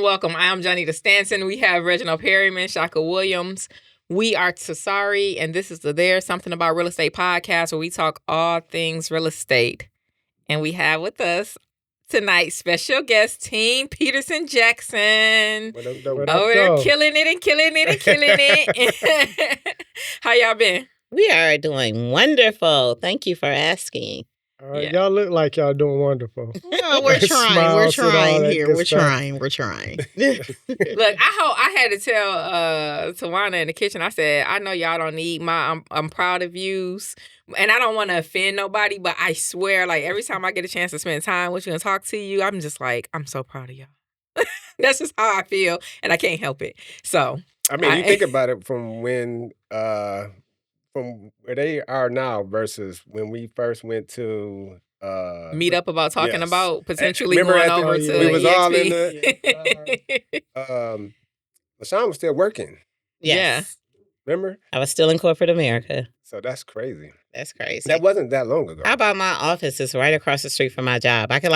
Welcome. I am Johnny Stanson. We have Reginald Perryman, Shaka Williams. We are Tasari, and this is the There's Something About Real Estate podcast where we talk all things real estate. And we have with us tonight special guest Team Peterson Jackson. What up, over there killing it. How y'all been? We are doing wonderful. Thank you for asking. Y'all look like y'all doing wonderful. Well, we're trying. We're trying here. We're trying. Look, I had to tell Tawana in the kitchen. I said, I know y'all don't need I'm proud of yous, and I don't want to offend nobody, but I swear, like every time I get a chance to spend time with you and talk to you, I'm just like, I'm so proud of y'all. That's just how I feel, and I can't help it. So, I mean, you think about it from when. From where they are now versus when we first went to meet up about talking about potentially remember going over to we was EXP? all in the LaShawn was still working. Yes. Remember? I was still in corporate America. So that's crazy. That's crazy. That wasn't that long ago. How about my office is right across the street from my job? I could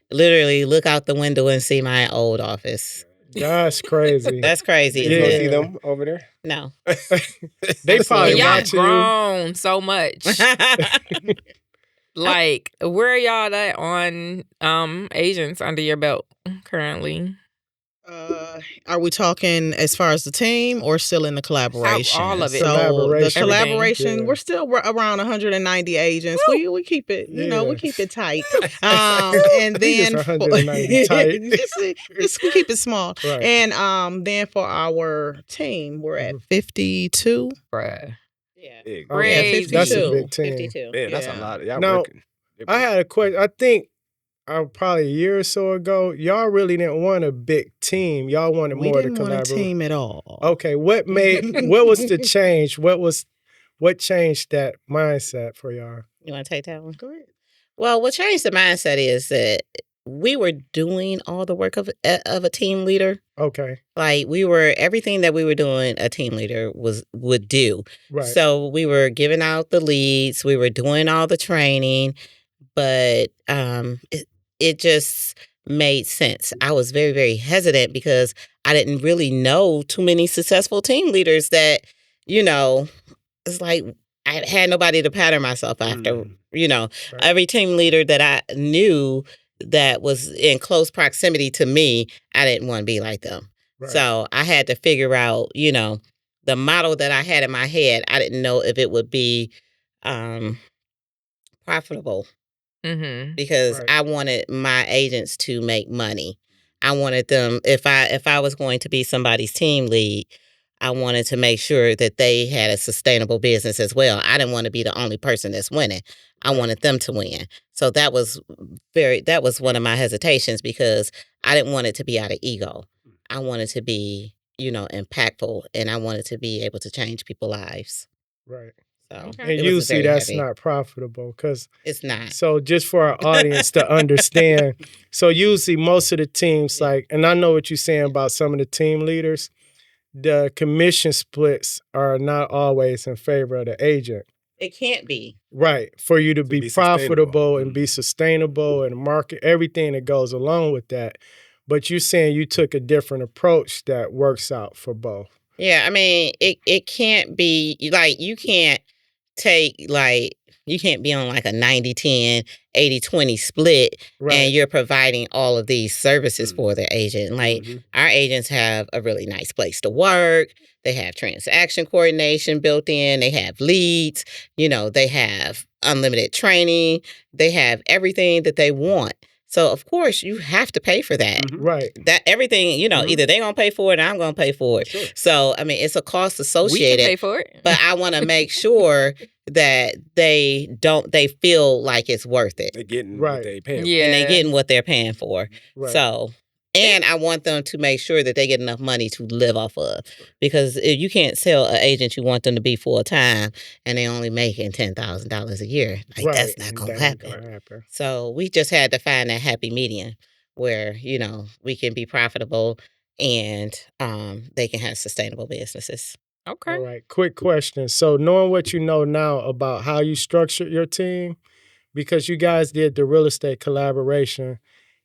literally look out the window and see my old office. That's crazy. That's crazy. You go see them over there? No. They probably y'all watching grown so much. Like, where are y'all at on agents under your belt currently? Are we talking as far as the team or still in the collaboration? All of it. So the Collaboration. collaboration, Yeah. we're still around 190 agents. We keep it, we keep it tight. And then just 190 tight. just we keep it small. Right. And then for our team, we're at 52. Bruh. Yeah. Big. Crazy. That's a big team. 52. Man, that's a Yeah. lot. Y'all Now, working. I had a question. I think probably a year or so ago, y'all really didn't want a big team. Y'all wanted We more to didn't want a collaborate. team at all. Okay, what was the change? What changed that mindset for y'all? You want to take that one? Go ahead. Well, what changed the mindset is that we were doing all the work of a team leader. Okay, Like everything that we were doing, a team leader would do. right. So we were giving out the leads, we were doing all the training, but it just made sense. I was very, very hesitant because I didn't really know too many successful team leaders that, it's like I had nobody to pattern myself after. Right. Every team leader that I knew that was in close proximity to me, I didn't want to be like them. Right. So I had to figure out, the model that I had in my head. I didn't know if it would be profitable. Mm-hmm. Because Right. I wanted my agents to make money. I wanted them, if I was going to be somebody's team lead, I wanted to make sure that they had a sustainable business as well. I didn't want to be the only person that's winning. I wanted them to win. So that was one of my hesitations because I didn't want it to be out of ego. I wanted to be, impactful, and I wanted to be able to change people's lives. Right. So Okay. And it was usually very that's heavy. not profitable because It's not. so just for our audience to understand, so usually most of the teams and I know what you're saying about some of the team leaders, the commission splits are not always in favor of the agent. It can't be. Right. For you to be be profitable sustainable. and be sustainable and market everything that goes along with that. But you're saying you took a different approach that works out for both. Yeah, I mean, it can't be you can't you can't be on like a 90-10, 80-20 split Right. and you're providing all of these services for the agent. Like our agents have a really nice place to work. They have transaction coordination built in. They have leads. They have unlimited training. They have everything that they want. So, of course, you have to pay for that. Right. That everything, either they're going to pay for it or I'm going to pay for it. Sure. So, I mean, it's a cost We associated. can pay for it. But I want to make sure that they feel like it's worth it. They're getting Right. what they paying Yeah. And they're getting what they're paying for. Right. So And I want them to make sure that they get enough money to live off of. Because if you can't sell an agent, you want them to be full time and they only making $10,000 a year. Like, that's not going to happen. So we just had to find that happy medium where, we can be profitable and they can have sustainable businesses. Okay. All right. Quick question. So knowing what you know now about how you structured your team, because you guys did the real estate collaboration,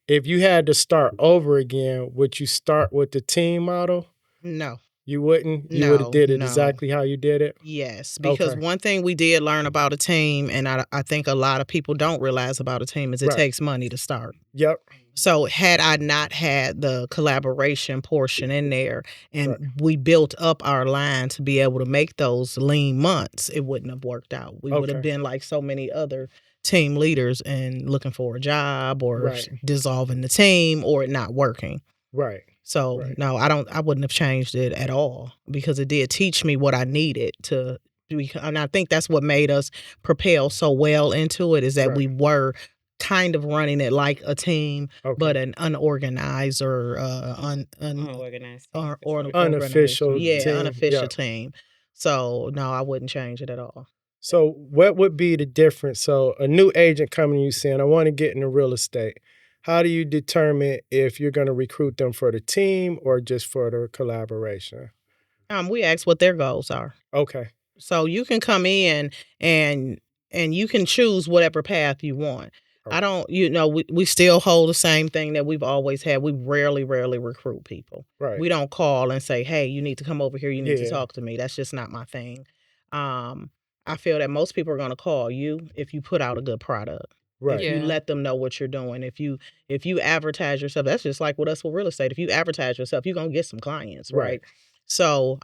if you had to start over again, would you start with the team model? No. You wouldn't? You would have did it exactly how you did it? Yes, because one thing we did learn about a team, and I think a lot of people don't realize about a team, is it takes money to start. Yep. So had I not had the collaboration portion in there and we built up our line to be able to make those lean months, it wouldn't have worked out. We would have been like so many other team leaders and looking for a job or dissolving the team or it not working. Right. So no, I wouldn't have changed it at all because it did teach me what I needed to do. And I think that's what made us propel so well into it is that we were kind of running it like a team, but an unorganized or unorganized or unofficial team. Unofficial team. So no, I wouldn't change it at all. So what would be the difference? So a new agent coming to you saying, I want to get into real estate. How do you determine if you're going to recruit them for the team or just for the collaboration? We ask what their goals are. Okay. So you can come in and you can choose whatever path you want. Okay. I don't, we still hold the same thing that we've always had. We rarely recruit people. Right. We don't call and say, hey, you need to come over here. You need to talk to me. That's just not my thing. I feel that most people are going to call you if you put out a good product. Right. If you let them know what you're doing. If you advertise yourself, that's just like with us with real estate. If you advertise yourself, you're going to get some clients, right? So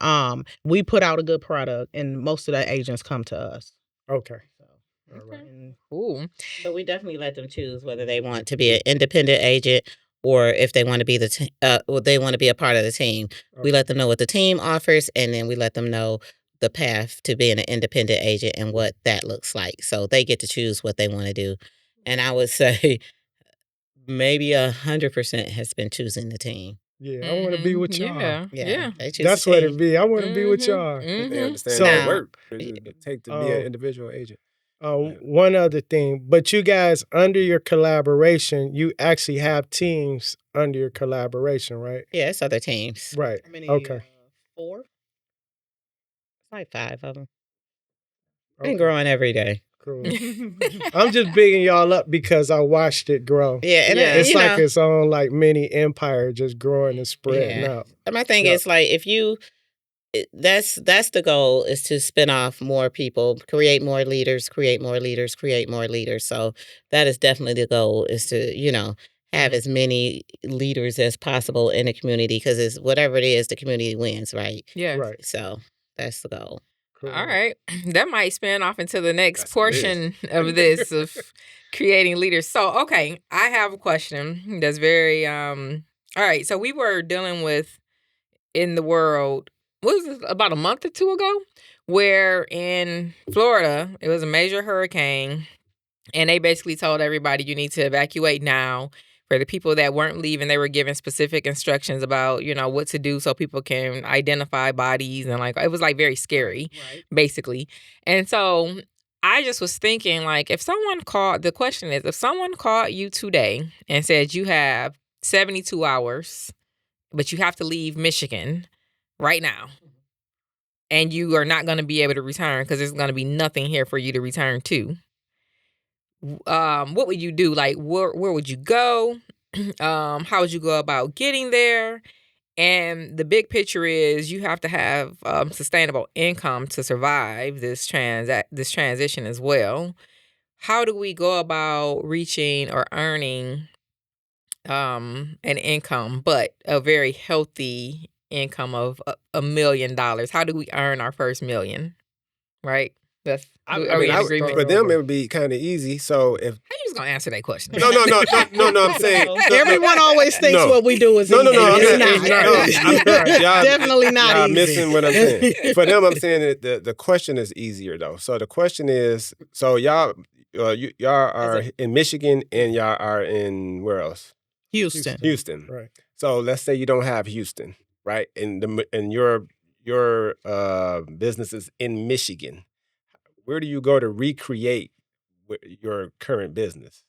we put out a good product and most of the agents come to us. Okay. All right. Cool. So we definitely let them choose whether they want to be an independent agent or if they want to be they want to be a part of the team. Okay. We let them know what the team offers and then we let them know the path to being an independent agent and what that looks like. So they get to choose what they want to do. And I would say maybe 100% has been choosing the team. Yeah, I want to be with y'all. Yeah. That's what it be. I want to be with y'all. They understand that work. It take to be an individual agent. One other thing, but you guys under your collaboration, you actually have teams under your collaboration, right? Yeah, it's other teams. Right. How many? 4? Like 5 of them. Okay. And growing every day. Cool. I'm just bigging y'all up because I watched it grow. Yeah, and it's like its own like mini empire just growing and spreading out. And my thing is like if you that's the goal is to spin off more people, create more leaders. So that is definitely the goal is to, have as many leaders as possible in the community because it's whatever it is, the community wins, right? Yeah. Right. So that's the goal. Cool. All right. That might spin off into the next portion of this of creating leaders. So, okay, I have a question that's very all right. So we were dealing with in the world, what was this, about a month or two ago, where in Florida, it was a major hurricane and they basically told everybody you need to evacuate now. For the people that weren't leaving, they were given specific instructions about, what to do so people can identify bodies. And it was very scary, basically. And so I just was thinking, if someone called you today and said you have 72 hours, but you have to leave Michigan right now, and you are not going to be able to return because there's going to be nothing here for you to return to. What would you do? Where would you go? How would you go about getting there? And the big picture is you have to have sustainable income to survive this transition as well. How do we go about reaching or earning an income, but a very healthy income of $1 million? How do we earn our first $1 million? Right? For them, it would be kind of easy. So if how you just gonna answer that question? No. I'm saying everyone always thinks what we do is easy. Definitely not y'all easy. Missing what I'm saying. For them, I'm saying that the question is easier though. So the question is, so y'all are in Michigan and y'all are in where else? Houston. Houston. Right. So let's say you don't have Houston, right? And your business is in Michigan. Where do you go to recreate your current business?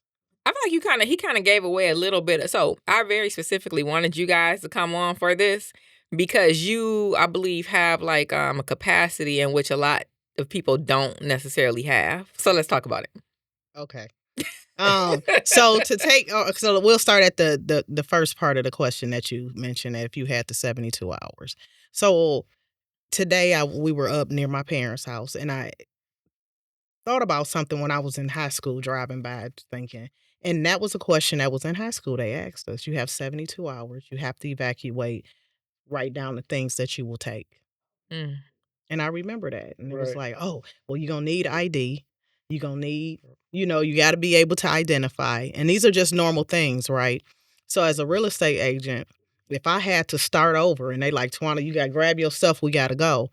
I feel like he kind of gave away a little bit. So I very specifically wanted you guys to come on for this because you, I believe, have like a capacity in which a lot of people don't necessarily have. So let's talk about it. Okay. So we'll start at the first part of the question that you mentioned, that if you had the 72 hours. So today we were up near my parents' house, and I thought about something when I was in high school driving by thinking, and that was a question that was in high school. They asked us, you have 72 hours, you have to evacuate, write down the things that you will take. Mm. And I remember that. And it was like, oh, well, you're going to need ID. You're going to need, you got to be able to identify. And these are just normal things, right? So as a real estate agent, if I had to start over and they like, Tawana, you got to grab your stuff, we got to go.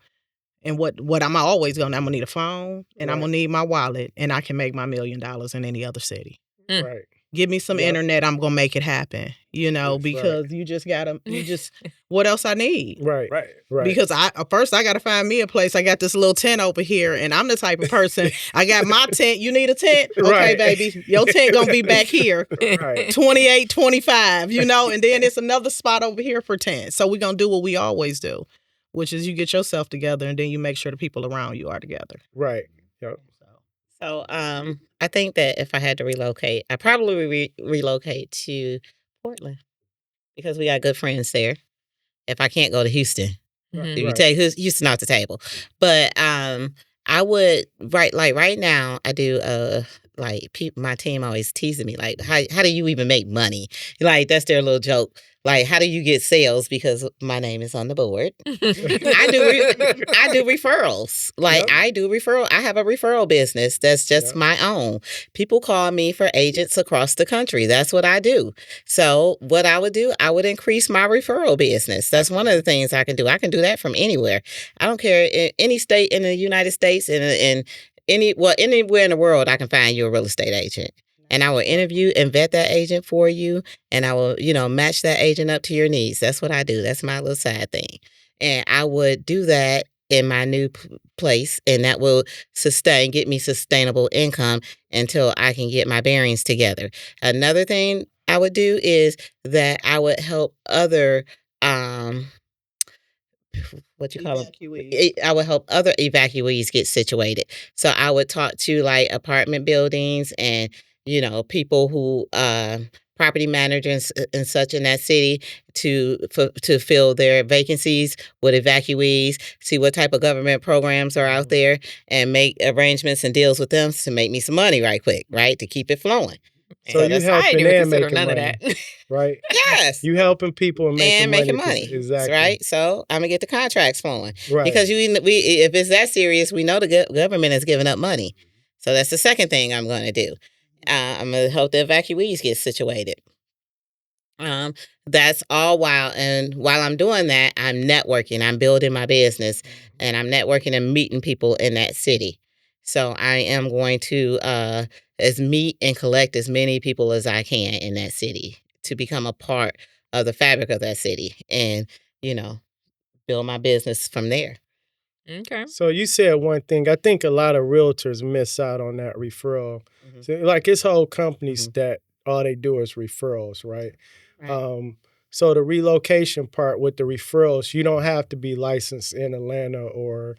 And what I'm always going to, I'm going to need a phone and I'm going to need my wallet, and I can make my $1 million in any other city. Right. Give me some internet, I'm going to make it happen, because you just got to, what else I need? Right. Because first I got to find me a place. I got this little tent over here, and I'm the type of person, I got my tent. You need a tent? Okay, baby. Your tent going to be back here. Right. 28, 25, and then it's another spot over here for tent. So we're going to do what we always do, which is you get yourself together and then you make sure the people around you are together. Right. Yep. So I think that if I had to relocate, I'd probably relocate to Portland because we got good friends there. If I can't go to Houston, if you take Houston off the table. But I would, right now, I do, my team always teasing me, like, how do you even make money? Like, that's their little joke. Like, how do you get sales? Because my name is on the board. I do referrals. I do referral. I have a referral business that's just my own. People call me for agents across the country. That's what I do. So what I would do, I would increase my referral business. That's one of the things I can do. I can do that from anywhere. I don't care, in any state in the United States and anywhere in the world, I can find you a real estate agent. And I will interview and vet that agent for you. And I will, match that agent up to your needs. That's what I do. That's my little side thing. And I would do that in my new place. And that will get me sustainable income until I can get my bearings together. Another thing I would do is that I would help other, evacuees. I would help other evacuees get situated. So I would talk to apartment buildings and people who property managers and such in that city to fill their vacancies with evacuees, see what type of government programs are out there, and make arrangements and deals with them to make me some money right quick, right, to keep it flowing. So you helping and making none money, of that. right? Yes. You helping people and making money. Exactly. Right. So I'm gonna get the contracts flowing. Right. Because if it's that serious, we know the government is giving up money. So that's the second thing I'm going to do. I'm going to help the evacuees get situated. That's all while I'm doing that, I'm networking. I'm building my business, and I'm networking and meeting people in that city. So I am going to meet and collect as many people as I can in that city to become a part of the fabric of that city, and build my business from there. Okay. So you said one thing. I think a lot of realtors miss out on that referral. Mm-hmm. So, it's whole companies that all they do is referrals, right? So the relocation part with the referrals, you don't have to be licensed in Atlanta or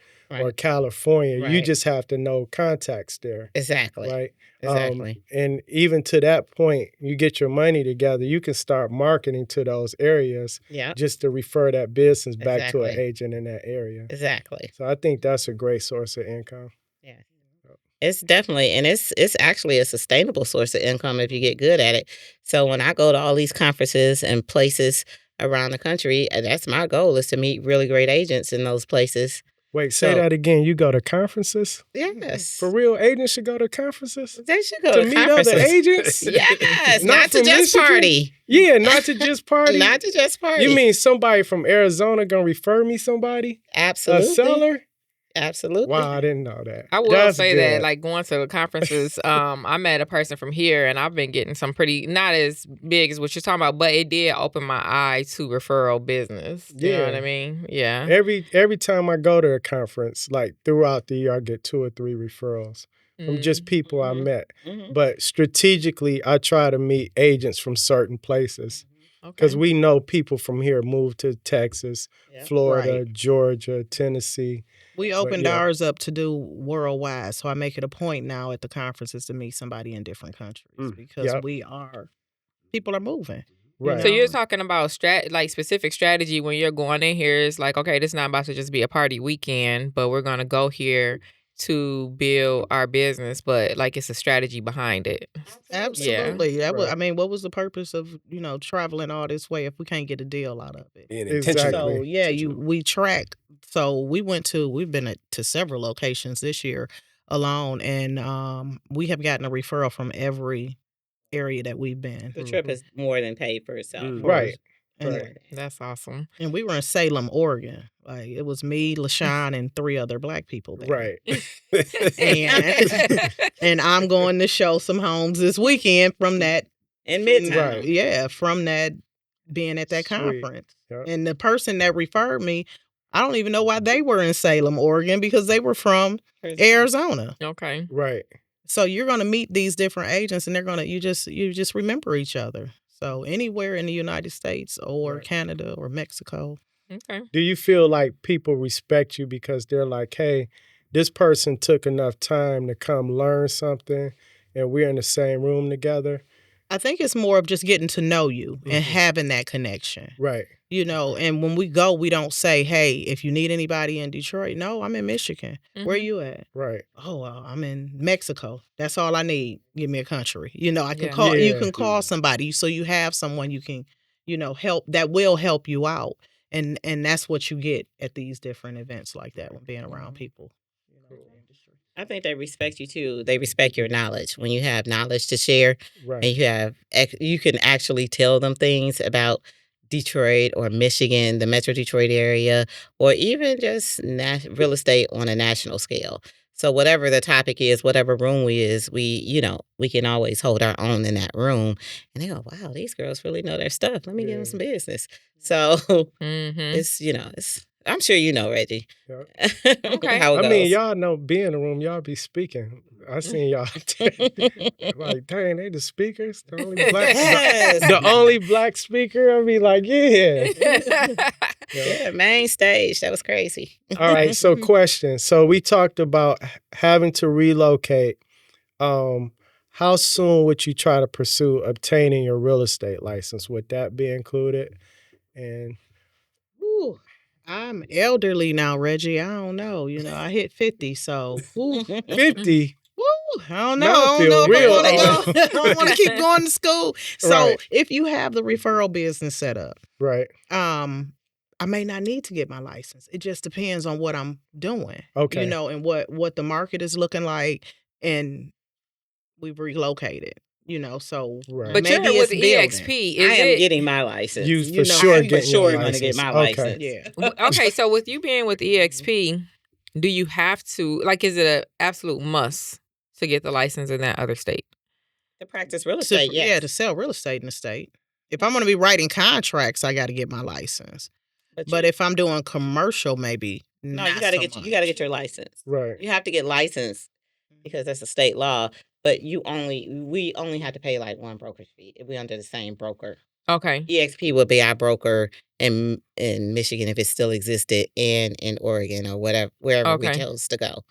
California. Right. You just have to know contacts there. Exactly. Right? Exactly. And even to that point, you get your money together, you can start marketing to those areas just to refer that business back to an agent in that area. Exactly. So I think that's a great source of income. Yeah. It's definitely, and it's actually a sustainable source of income if you get good at it. So when I go to all these conferences and places around the country, that's my goal, is to meet really great agents in those places. Wait, say that again. You go to conferences? Yes. For real, agents should go to conferences? They should go to meet conferences. Other agents? Yes, not to just Michigan? Party. Yeah, not to just party. Not to just party. You mean somebody from Arizona gonna refer me somebody? Absolutely. A seller? Absolutely. Wow, I didn't know that. I will That's say good. that, like, going to the conferences, I met a person from here, and I've been getting some pretty, not as big as what you're talking about, but it did open my eye to referral business. You know what I mean? Yeah. Every time I go to a conference, like throughout the year, I get 2 or 3 referrals from just people I met. But strategically, I try to meet agents from certain places because we know people from here move to Texas, Florida, Georgia, Tennessee. We opened ours up to do worldwide, so I make it a point now at the conferences to meet somebody in different countries because people are moving. Right. So you're talking about specific strategy when you're going in here. It's like, okay, this is not about to just be a party weekend, but we're gonna go here to build our business, but like it's a strategy behind it. Absolutely. That was, I mean, what was the purpose of, traveling all this way if we can't get a deal out of it? Exactly. So we track. So we've been to several locations this year alone, and we have gotten a referral from every area that we've been. The trip is more than paid for itself. Right. That's awesome. And we were in Salem, Oregon. Like it was me, LaShawn, and 3 other Black people there. Right. and I'm going to show some homes this weekend from that. In Midtown. Right. Yeah, from that being at that conference. Yep. And the person that referred me, I don't even know why they were in Salem, Oregon, because they were from Arizona. Okay. Right. So you're going to meet these different agents, and they're going to you just remember each other. So anywhere in the United States or Canada or Mexico. Okay. Do you feel like people respect you because they're like, hey, this person took enough time to come learn something and we're in the same room together? I think it's more of just getting to know you and having that connection. Right. And when we go, we don't say, hey, if you need anybody in Detroit, no, I'm in Michigan. Where are you at? Right. Oh, well, I'm in Mexico. That's all I need. Give me a country. I can call, you can call somebody so you have someone you can, help that will help you out. And that's what you get at these different events like that when being around people. I think they respect you too. They respect your knowledge. When you have knowledge to share, and you can actually tell them things about Detroit or Michigan, the Metro Detroit area, or even just real estate on a national scale. So whatever the topic is, whatever room we can always hold our own in that room. And they go, wow, these girls really know their stuff. Let me give them some business. So it's I'm sure you know, Reggie. Okay. How it goes. I mean, y'all know, be in the room, y'all be speaking. I seen y'all like, dang, they the speakers, the only black, the only black speaker. I be like, yeah, main stage. That was crazy. All right, so question. So we talked about having to relocate. How soon would you try to pursue obtaining your real estate license? Would that be included? And I'm elderly now, Reggie. I don't know. I hit 50, so 50. I don't know. I don't know if I don't want to keep going to school. So if you have the referral business set up, I may not need to get my license. It just depends on what I'm doing. Okay. And what the market is looking like, and we've relocated. So but maybe you're with EXP. I am getting my license. You for sure going to get my license. Yeah. Okay, so with you being with EXP, do you have to, is it an absolute must to get the license in that other state? To practice real estate, yes. Yeah, to sell real estate in the state. If I'm going to be writing contracts, I got to get my license. But if I'm doing commercial, maybe no, you got to get your license. Right. You have to get licensed because that's a state law. But we only have to pay like one brokerage fee if we're under the same broker. Okay. EXP would be our broker in Michigan if it still existed, and in Oregon or wherever we chose to go.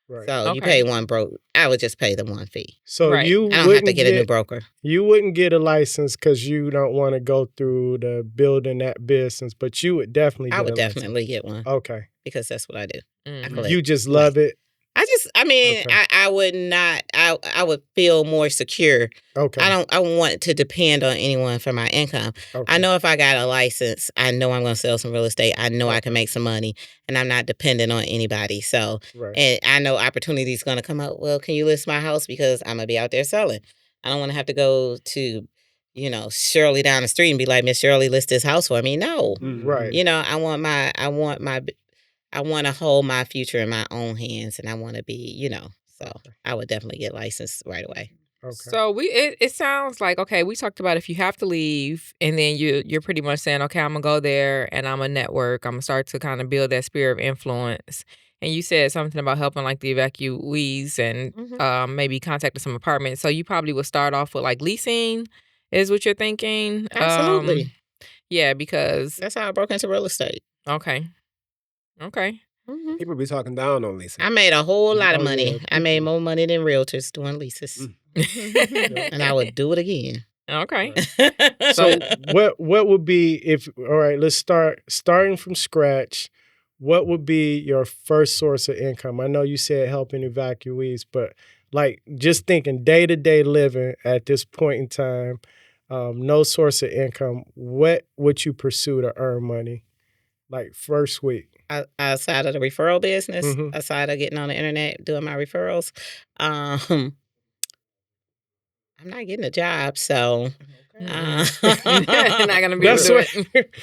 Right. So you pay one I would just pay the one fee. So I don't have to get a new broker. You wouldn't get a license because you don't want to go through the building that business, but you would definitely get definitely get one. Okay. Because that's what I do. You just love it. I would not, I would feel more secure. Okay. I want to depend on anyone for my income. Okay. I know if I got a license, I know I'm going to sell some real estate. I know I can make some money and I'm not dependent on anybody. So, and I know opportunities going to come up. Well, can you list my house? Because I'm going to be out there selling. I don't want to have to go to, Shirley down the street and be like, Miss Shirley, list this house for me. No. Right. I want my I want to hold my future in my own hands, and I want to be, so I would definitely get licensed right away. Okay. So it sounds like, okay, we talked about if you have to leave, and then you're pretty much saying, okay, I'm gonna go there and I'm gonna network. I'm gonna start to kind of build that sphere of influence. And you said something about helping like the evacuees and maybe contacting some apartments. So you probably would start off with like leasing, is what you're thinking? Absolutely. Yeah, because That's how I broke into real estate. Okay. People be talking down on leasing. I made a whole lot of Oh, money. yeah, I made more money than realtors doing leases. And I would do it again. Okay. So what would be if, all right, let's starting from scratch. What would be your first source of income? I know you said helping evacuees, but like just thinking day-to-day living at this point in time, no source of income, what would you pursue to earn money? Like first week. Outside of the referral business, Mhm. aside of getting on the internet, doing my referrals, I'm not getting a job, so Not gonna be able That's to do what it.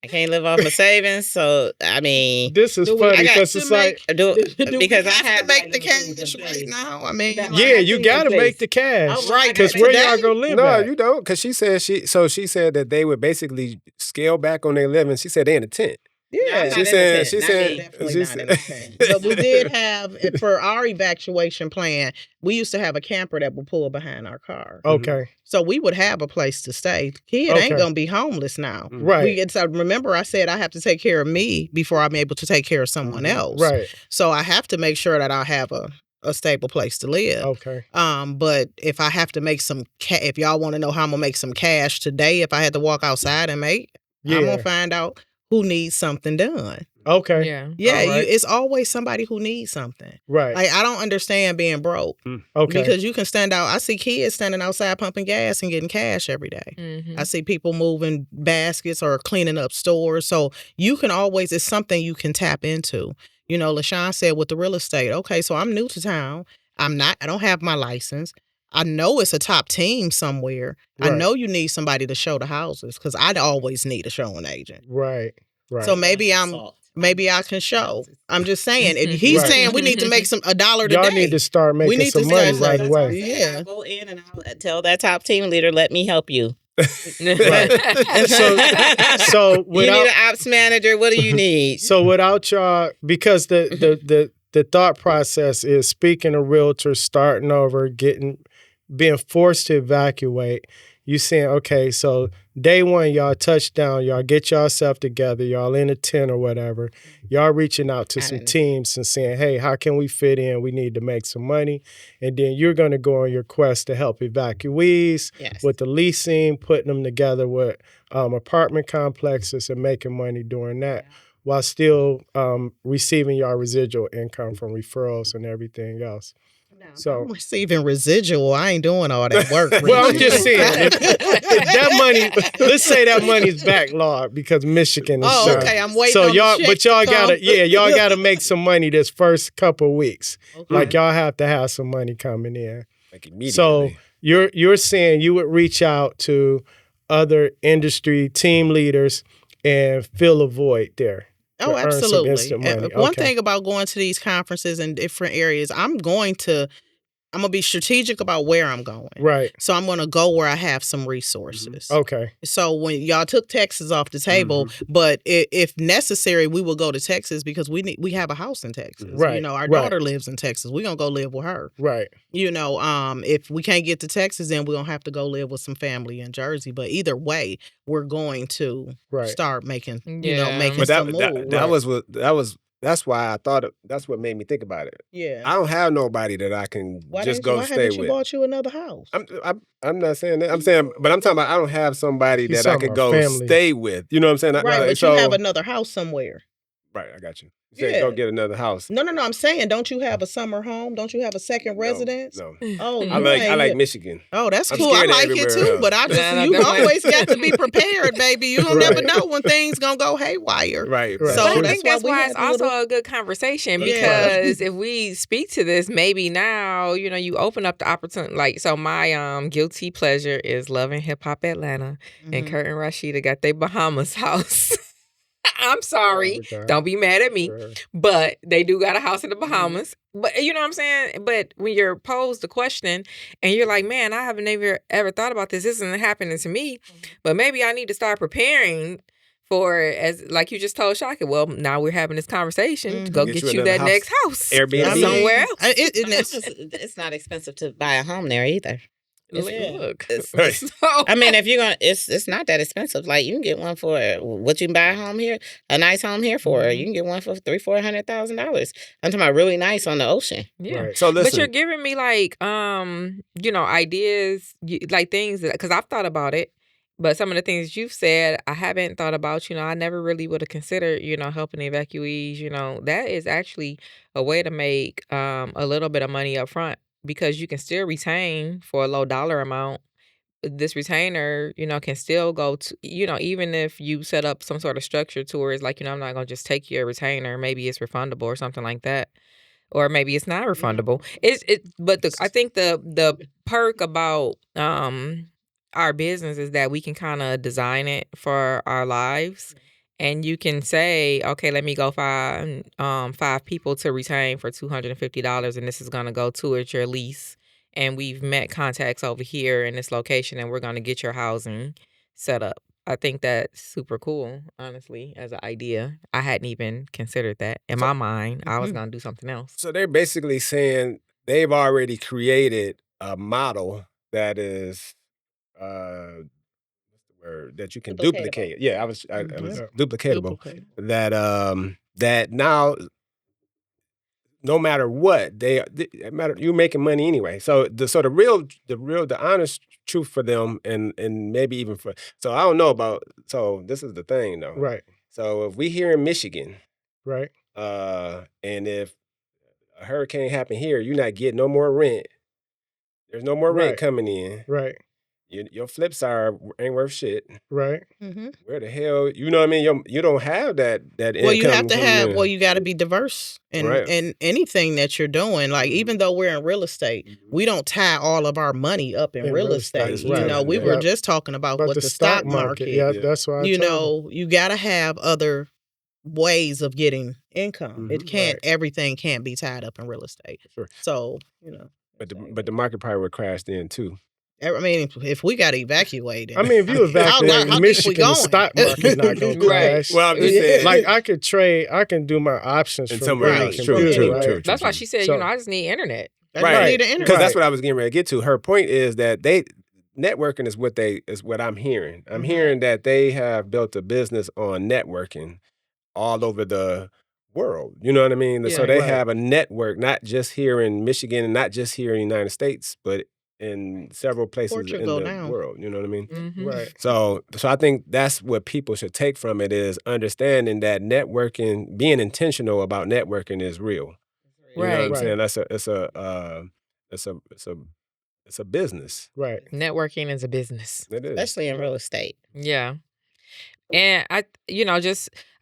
I can't live off my savings. So I mean, this is funny because it's like, because I have to make the cash right now. I mean, yeah, you got to make the cash, Right, because but where today- y'all gonna live No, at? you don't, because she said that they would basically scale back on their living. She said they in a tent. Yeah, She said, definitely not in the tent. But we did have for our evacuation plan. We used to have a camper that would pull behind our car, Okay, so we would have a place to stay. Kid Okay. ain't gonna be homeless now. right, So remember, I said I have to take care of me before I'm able to take care of someone else. right, So I have to make sure that I have a stable place to live. okay, But if I have to make some if y'all want to know how I'm gonna make some cash today, if I had to walk outside and make, I'm yeah, gonna find out who needs something done. okay, Yeah, All right. it's always somebody who needs something. right, Like I don't understand being broke okay, because you can stand out. I see kids standing outside pumping gas and getting cash every day. Mm-hmm. I see people moving baskets or cleaning up stores. So you can always, it's something you can tap into. LaShawn said with the real estate, okay, so I'm new to town. I don't have my license. I know it's a top team somewhere. I Right. know you need somebody to show the houses because I'd always need a showing agent. right, right. So maybe I can show. I'm just saying. If he's Right. saying we need to make $1 today. Y'all need to start We making need some to money start- right away. Yeah. I'll go in and I'll tell that top team leader, let me help you. So You without need an ops manager. What do you need? so without y'all, because the thought process is, speaking of realtors starting over, being forced to evacuate, you saying, okay, so day one, y'all touchdown, y'all get yourself together, y'all in a tent or whatever, y'all reaching out to some teams and saying, hey, how can we fit in? We need to make some money. And then you're going to go on your quest to help evacuees with the leasing, putting them together with apartment complexes and making money doing that, while still receiving your residual income from referrals and everything else. So I'm receiving residual. I ain't doing all that work. well, I'm Richie. just saying, if that money, let's say that money's backlogged because Michigan is shut. Okay. I'm waiting. So on y'all, the check but y'all to come. y'all gotta make some money this first couple of weeks. Okay. Like y'all have to have some money coming in. Like immediately. So you're saying you would reach out to other industry team leaders and fill a void there. Oh, earn some absolutely. instant money. One Okay. thing about going to these conferences in different areas, I'm going to be strategic about where I'm going. Right. So I'm going to go where I have some resources. Okay. So when y'all took Texas off the table, but if necessary, we will go to Texas because we have a house in Texas. Right, Our right. daughter lives in Texas. We're going to go live with her. Right. If we can't get to Texas, then we're going to have to go live with some family in Jersey. But either way, we're going to start making, making But some moves. that's why I thought that's what made me think about it. Yeah. I don't have nobody that I can just go why stay haven't you with. bought you another house? I'm not saying that. I'm saying, but I'm talking about I don't have somebody He's that I talking could about go family. stay with. You know what I'm saying? Right, but So- you have another house somewhere. Right, I got you. You said Yeah. go get another house. No. I'm saying, don't you have a summer home? Don't you have a second residence? No. Oh, I like Michigan. Oh, that's I'm cool. I scared of like it everywhere too, else. but I just Nah, you definitely. always got to be prepared, baby. You don't Right. never know when things gonna go haywire. Right. Right. So But I that's think that's why we why had it's a also little- a good conversation, Yeah. because if we speak to this, maybe now, you open up the opportunity. Like, so my guilty pleasure is Love and Hip Hop Atlanta, and Mhm. Kurt and Rashida got their Bahamas house. I'm sorry. Okay. Don't be mad at me. Sure. But they do got a house in the Bahamas. But you know what I'm saying? But when you're posed the question and you're like, man, I haven't ever thought about this. This isn't happening to me. But maybe I need to start preparing for, as like you just told Shaka. Well, now we're having this conversation to go get you another that house. next house. Airbnb. Somewhere else. It's not expensive to buy a home there either. Look. I mean, if you're gonna, it's not that expensive. Like you can get one for what you can buy a home here, a nice home here for. You can get one for $300,000-$400,000. I'm talking about really nice on the ocean. Yeah. Right. So listen, But you're giving me like, ideas, like things that, because I've thought about it, but some of the things you've said, I haven't thought about. I never really would have considered, helping evacuees. That is actually a way to make a little bit of money up front because you can still retain for a low dollar amount. This retainer, can still go to, even if you set up some sort of structure to where it's like, I'm not going to just take your retainer. Maybe it's refundable or something like that. Or maybe it's not refundable. But I think the perk about our business is that we can kind of design it for our lives, and you can say, okay, let me go find 5 people to retain for $250, and this is gonna go towards your lease. And we've met contacts over here in this location, and we're gonna get your housing set up. I think that's super cool, honestly, as an idea. I hadn't even considered that. In my mind, I was going to do something else. So they're basically saying they've already created a model that is, what's the word, that you can duplicate. Yeah, I was duplicatable. That now, no matter what, you're making money anyway. So the honest truth for them, and maybe even for, so I don't know about, so this is the thing though. Right. So if we here in Michigan, right, and if a hurricane happened here, you're not getting no more rent. There's no more rent coming in. Right. Your flips ain't worth shit. Right. Mm-hmm. Where the hell, you know what I mean? You don't have that income. Well, you have to have. Well, you got to be diverse in anything that you're doing. Like even though we're in real estate, we don't tie all of our money up in real estate. Right. We were just talking about what the stock market. Yeah, that's why. You got to have other ways of getting income. It can't. Everything can't be tied up in real estate. Sure. So But the market probably would crash then too. I mean, if we got to evacuate, if you evacuate in Michigan, the stock market's not going to crash. Well, I'm just saying, like I could trade, I can do my options from somewhere else. True. That's why she said, I just need internet. Right, because that's what I was getting ready to get to. Her point is that networking is what I'm hearing. I'm hearing that they have built a business on networking all over the world. You know what I mean? Yeah, so they have a network, not just here in Michigan and not just here in the United States, but in several places in the world. You know what I mean? Mm-hmm. Right. So I think that's what people should take from it is understanding that networking, being intentional about networking is real. You know what I'm saying? It's a business. Right. Networking is a business. It is. Especially in real estate. Yeah. And I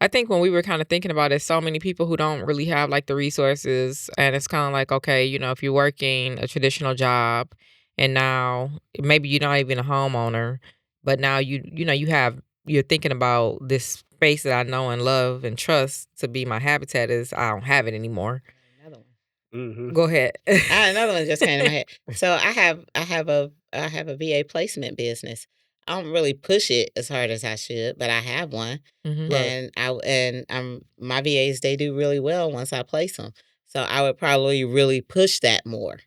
think when we were kind of thinking about it, so many people who don't really have like the resources, and it's kind of like, okay, if you're working a traditional job and now maybe you're not even a homeowner, but now you're thinking about this space that I know and love and trust to be my habitat I don't have it anymore. Another one. Mm-hmm. Go ahead. Another one just came to my head. So I have a VA placement business. I don't really push it as hard as I should, but I have one, and my VAs, they do really well once I place them. So I would probably really push that more.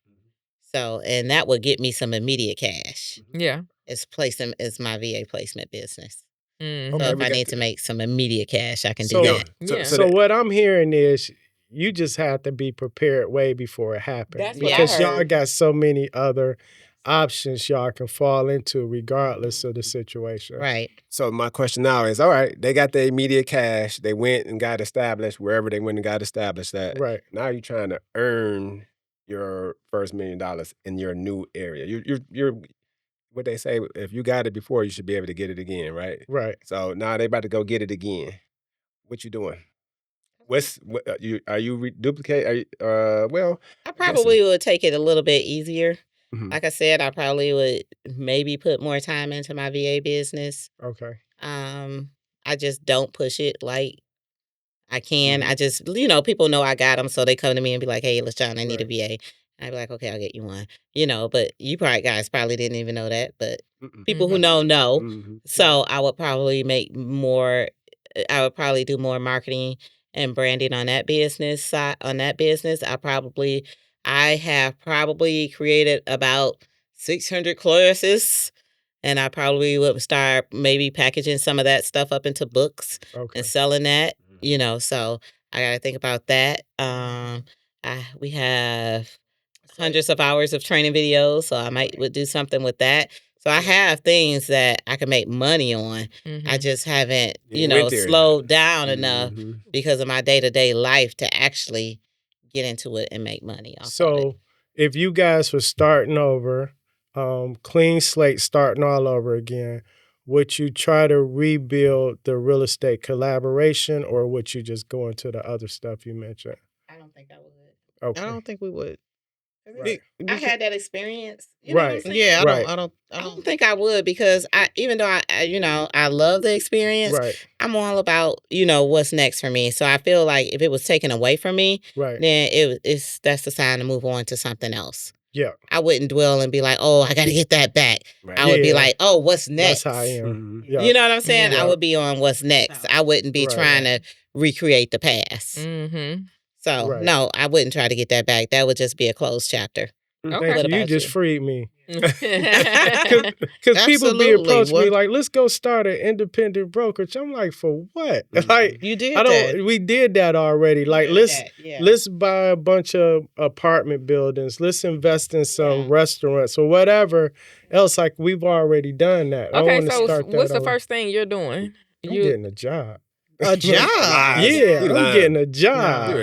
So, and that would get me some immediate cash. Yeah, It's my VA placement business. Mm-hmm. So if I need to make some immediate cash, I can do that. So what I'm hearing is you just have to be prepared way before it happens because y'all got so many other options y'all can fall into regardless of the situation. Right. So my question now is, all right, they got the immediate cash. They went and got established wherever they went and got established at. Right. Now you're trying to earn your first $1 million in your new area. You're what they say, if you got it before, you should be able to get it again, right? Right. So now they about to go get it again. What you doing? Are you duplicate? I probably would take it a little bit easier. Mm-hmm. Like I said, I probably would maybe put more time into my VA business. Okay. I just don't push it like I can. I just, people know I got them, so they come to me and be like, "Hey, LaShawn, I need a VA." And I'd be like, "Okay, I'll get you one." But you guys probably didn't even know that, but people who know. So I would probably make more. I would probably do more marketing and branding on that business side. On that business, I have probably created about 600 courses. And I probably would start maybe packaging some of that stuff up into books and selling that, so I got to think about that. We have hundreds of hours of training videos, so I would do something with that. So I have things that I can make money on. I just haven't, slowed down enough because of my day-to-day life to actually get into it and make money off of it. If you guys were starting over, clean slate, starting all over again, would you try to rebuild the real estate collaboration, or would you just go into the other stuff you mentioned? I don't think I would. Okay. I don't think we would. Right. I had that experience. You know what I'm saying? Yeah, I don't think I would, because even though I love the experience, I'm all about, what's next for me. So I feel like if it was taken away from me, then that's the sign to move on to something else. Yeah. I wouldn't dwell and be like, "Oh, I got to get that back." I would be like, "Oh, what's next?" That's how I am. You know what I'm saying? I would be on what's next. I wouldn't be trying to recreate the past. So, no, I wouldn't try to get that back. That would just be a closed chapter. Okay. You just freed me. Because people be approaching me like, "Let's go start an independent brokerage." I'm like, "For what?" Like, you did that. We did that already. Like, let's buy a bunch of apartment buildings. Let's invest in some restaurants or whatever else. Like, we've already done that. Okay, so what's the first thing you're doing? I'm getting a job. A job? Yeah, I'm getting a job.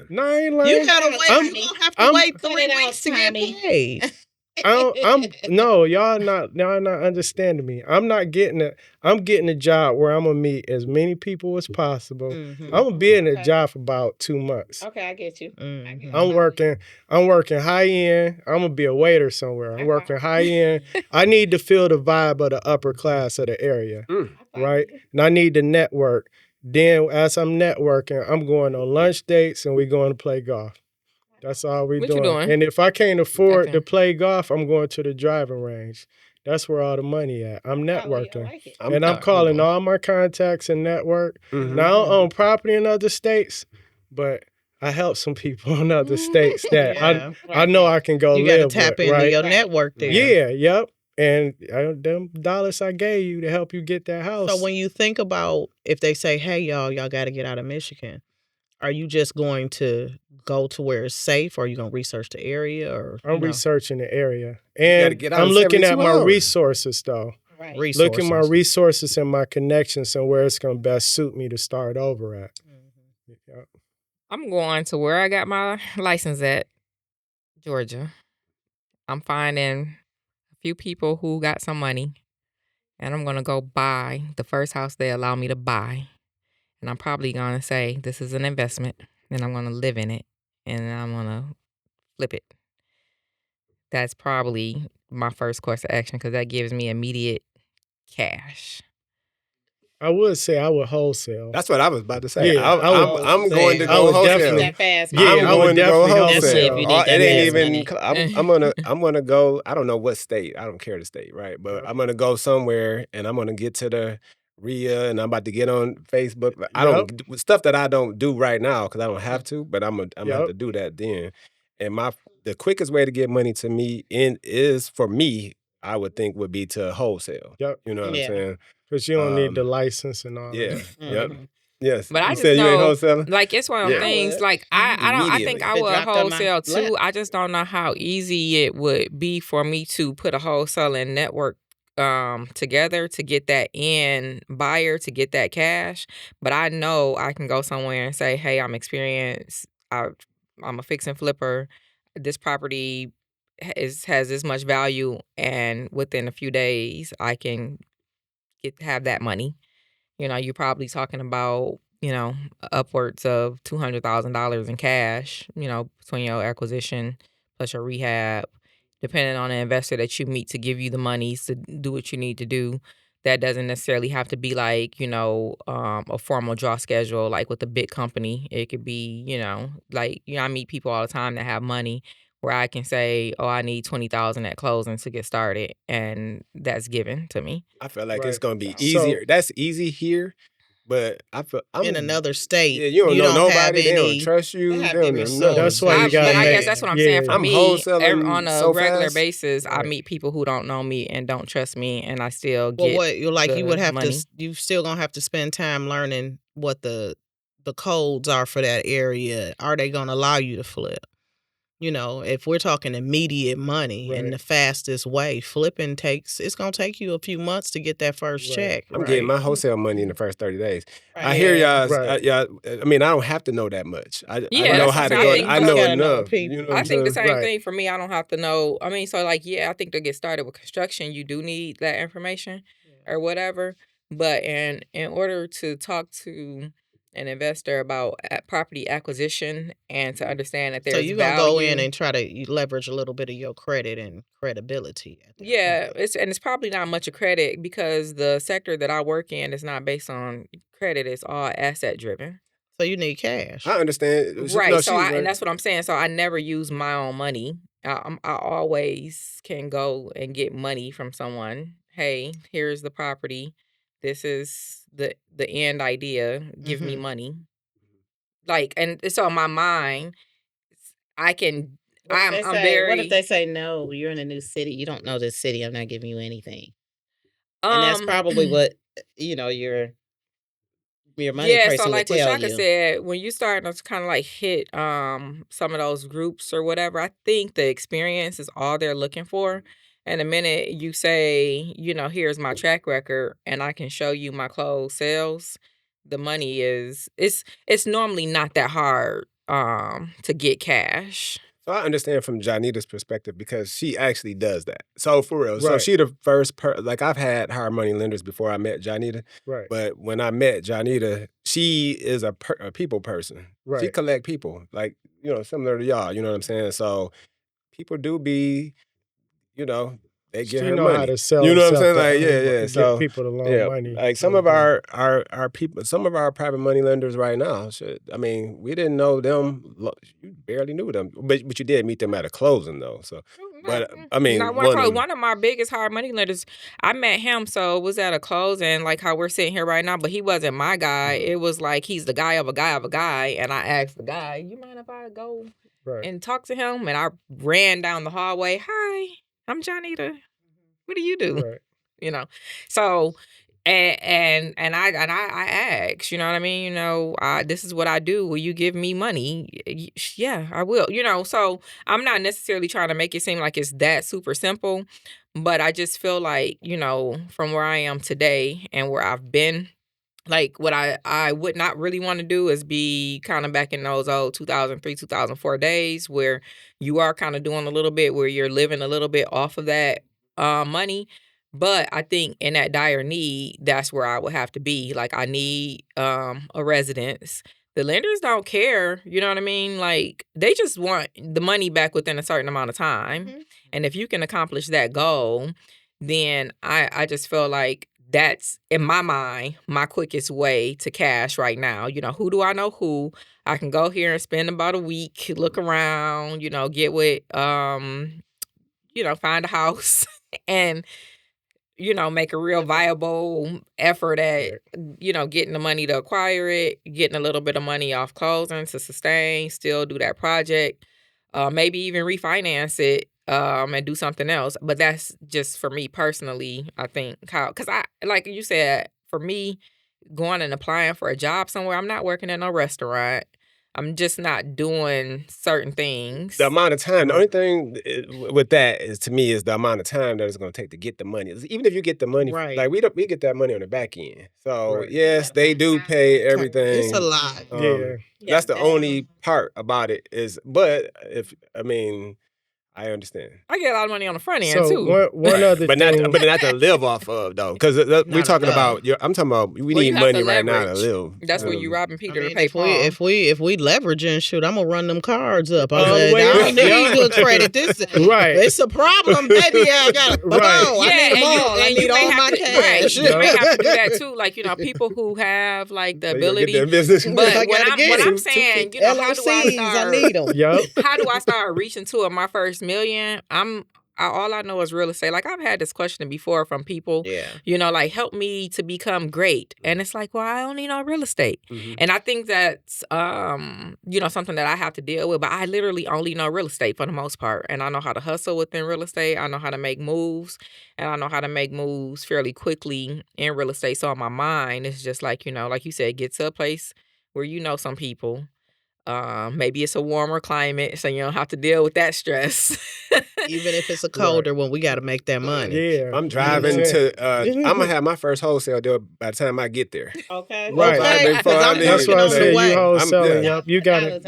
No, I ain't lying. You gotta wait. You don't have to wait 3 weeks to get paid. No, y'all not understanding me. I'm getting a job where I'm gonna meet as many people as possible. I'm gonna be in a job for about 2 months. Okay, I get you. I'm working high end. I'm gonna be a waiter somewhere. I'm working high end. I need to feel the vibe of the upper class of the area, right? And I need to network. Then as I'm networking, I'm going on lunch dates and we're going to play golf. That's all we're doing. And if I can't afford to play golf, I'm going to the driving range. That's where all the money at. I'm networking. I'm calling all my contacts and network. Now, I don't own property in other states, but I help some people in other states that I know I can go live with. You got to tap into your network there. Yeah, yep. And them dollars I gave you to help you get that house. So when you think about if they say, "Hey, y'all got to get out of Michigan," are you just going to go to where it's safe, or are you going to research the area? Or I'm researching the area, and I'm looking at my resources though. Right. Looking at my resources and my connections and where it's going to best suit me to start over at. Yeah. I'm going to where I got my license at, Georgia. I'm finding a few people who got some money, and I'm going to go buy the first house they allow me to buy. And I'm probably going to say, this is an investment, and I'm going to live in it, and I'm going to flip it. That's probably my first course of action, because that gives me immediate cash. I would say I would wholesale. That's what I was about to say. Yeah, I'm going to go wholesale. That fast, I'm going to go wholesale. It ain't even. I'm gonna go. I don't know what state. I don't care the state, right? But I'm gonna go somewhere, and I'm gonna get to the RIA, and I'm about to get on Facebook. I don't stuff that I don't do right now because I don't have to. But I'm gonna have to do that then. And the quickest way to get money to me is for me, I would think, would be to wholesale. Yep. You know what I'm saying? Because you don't need the license and all that. Yep. Yes. But I just said know, you ain't wholesaling? like, it's one of them things, like, I think I would wholesale too. lap. I just don't know how easy it would be for me to put a wholesaling network together to get that in buyer, to get that cash. But I know I can go somewhere and say, hey, I'm experienced. I'm a fix and flipper. This property has this much value, and within a few days I can have that money. You're probably talking about, upwards of $200,000 in cash, between your acquisition plus your rehab, depending on the investor that you meet to give you the monies to do what you need to do. that doesn't necessarily have to be like, a formal draw schedule like with a big company. It could be, I meet people all the time that have money where I can say, oh, I need 20,000 at closing to get started, and that's given to me. I feel like it's going to be easier. That's easy here. But I feel I'm in another state. Yeah, you don't know nobody. They don't trust you. They don't know nothing. That's why you got. But I guess that's what I'm saying. For me, wholesaling on a regular basis, I meet people who don't know me and don't trust me, and I still get. Well, what you would have money. to. You still gonna have to spend time learning what the codes are for that area. Are they gonna allow you to flip? If we're talking immediate money and the fastest way, flipping it's going to take you a few months to get that first check. I'm getting my wholesale money in the first 30 days. I hear y'all. I mean, I don't have to know that much. I know how to go. I know enough. I think the same thing for me. I don't have to know. I mean, so I think to get started with construction, you do need that information or whatever. But in order to talk to an investor about property acquisition and to understand that there's value. So you're going to go in and try to leverage a little bit of your credit and credibility. It's probably not much of credit because the sector that I work in is not based on credit. It's all asset driven. So you need cash. I understand. Right. And that's what I'm saying. So I never use my own money. I always can go and get money from someone. Hey, here's the property. This is the end idea. Give me money. And so in my mind, I can. I'm very. What if they say no? You're in a new city. You don't know this city. I'm not giving you anything. And that's probably what your money person would tell you. What Shaka said, when you start to kind of hit some of those groups or whatever, I think the experience is all they're looking for. And the minute you say, here's my track record and I can show you my closed sales, the money it's normally not that hard to get cash. So I understand from Janita's perspective because she actually does that. So for real, so she the first I've had hard money lenders before I met Janita. Right. But when I met Janita, she is a people person. Right. She collect people, similar to y'all. You know what I'm saying? So people do be. They get her money. How to sell. You know what I'm saying? So get people to loan money. Like some of our people, some of our private money lenders right now. I mean, we didn't know them. You barely knew them, but you did meet them at a closing though. So, but I mean, one of my biggest hard money lenders, I met him. So it was at a closing, like how we're sitting here right now. But he wasn't my guy. It was like he's the guy of a guy of a guy, and I asked the guy, "You mind if I go and talk to him?" And I ran down the hallway. Hi. I'm Janita. What do you do? Right. So, and I asked, you know what I mean? This is what I do. Will you give me money? Yeah, I will. So I'm not necessarily trying to make it seem like it's that super simple, but I just feel like, from where I am today and where I've been, what I would not really want to do is be kind of back in those old 2003, 2004 days where you are kind of doing a little bit where you're living a little bit off of that money. But I think in that dire need, that's where I would have to be. I need a residence. The lenders don't care. You know what I mean? They just want the money back within a certain amount of time. Mm-hmm. And if you can accomplish that goal, then I just feel like that's, in my mind, my quickest way to cash right now. Who do I know who? I can go here and spend about a week, look around, get with, find a house and, make a real viable effort at, getting the money to acquire it, getting a little bit of money off closing to sustain, still do that project, maybe even refinance it. And do something else. But that's just for me personally, I think, because I, like you said, for me, going and applying for a job somewhere, I'm not working at no restaurant. I'm just not doing certain things. The amount of time, the only thing with that is, to me, is the amount of time that it's going to take to get the money. Even if you get the money, we get that money on the back end. So yes, they do pay everything. It's a lot. That's the only part about it is, but I understand. I get a lot of money on the front end So too. one other but thing, not to live off of though, because we're talking about. I'm talking about we Well, you need have money to right now to leverage. live. That's where you robbing Peter to pay if Paul. if we leveraging, shoot, I'm gonna run them cards up. Oh, I wait, don't need good credit. This Right. It's a problem, baby. I got Right. I need them all. I need all my cash. Right. You may have to do that too. Like, people who have like the ability. Get business. But what I'm saying, how do I LLCs, start? I need them. Yup. How do I start reaching to my first million? All I know is real estate. Like, I've had this question before from people, like, help me to become great. And it's like, well, I don't need no real estate. Mm-hmm. And I think that's, something that I have to deal with. But I literally only know real estate for the most part. And I know how to hustle within real estate. I know how to make moves. And I know how to make moves fairly quickly in real estate. So in my mind, it's just like, like you said, get to a place where some people. Maybe it's a warmer climate, so you don't have to deal with that stress. Even if it's a colder one, we got to make that money. Yeah. I'm driving to. I'm gonna have my first wholesale deal by the time I get there. Okay. Right. Okay. That's why I said you wholesaling. Yeah. You got it.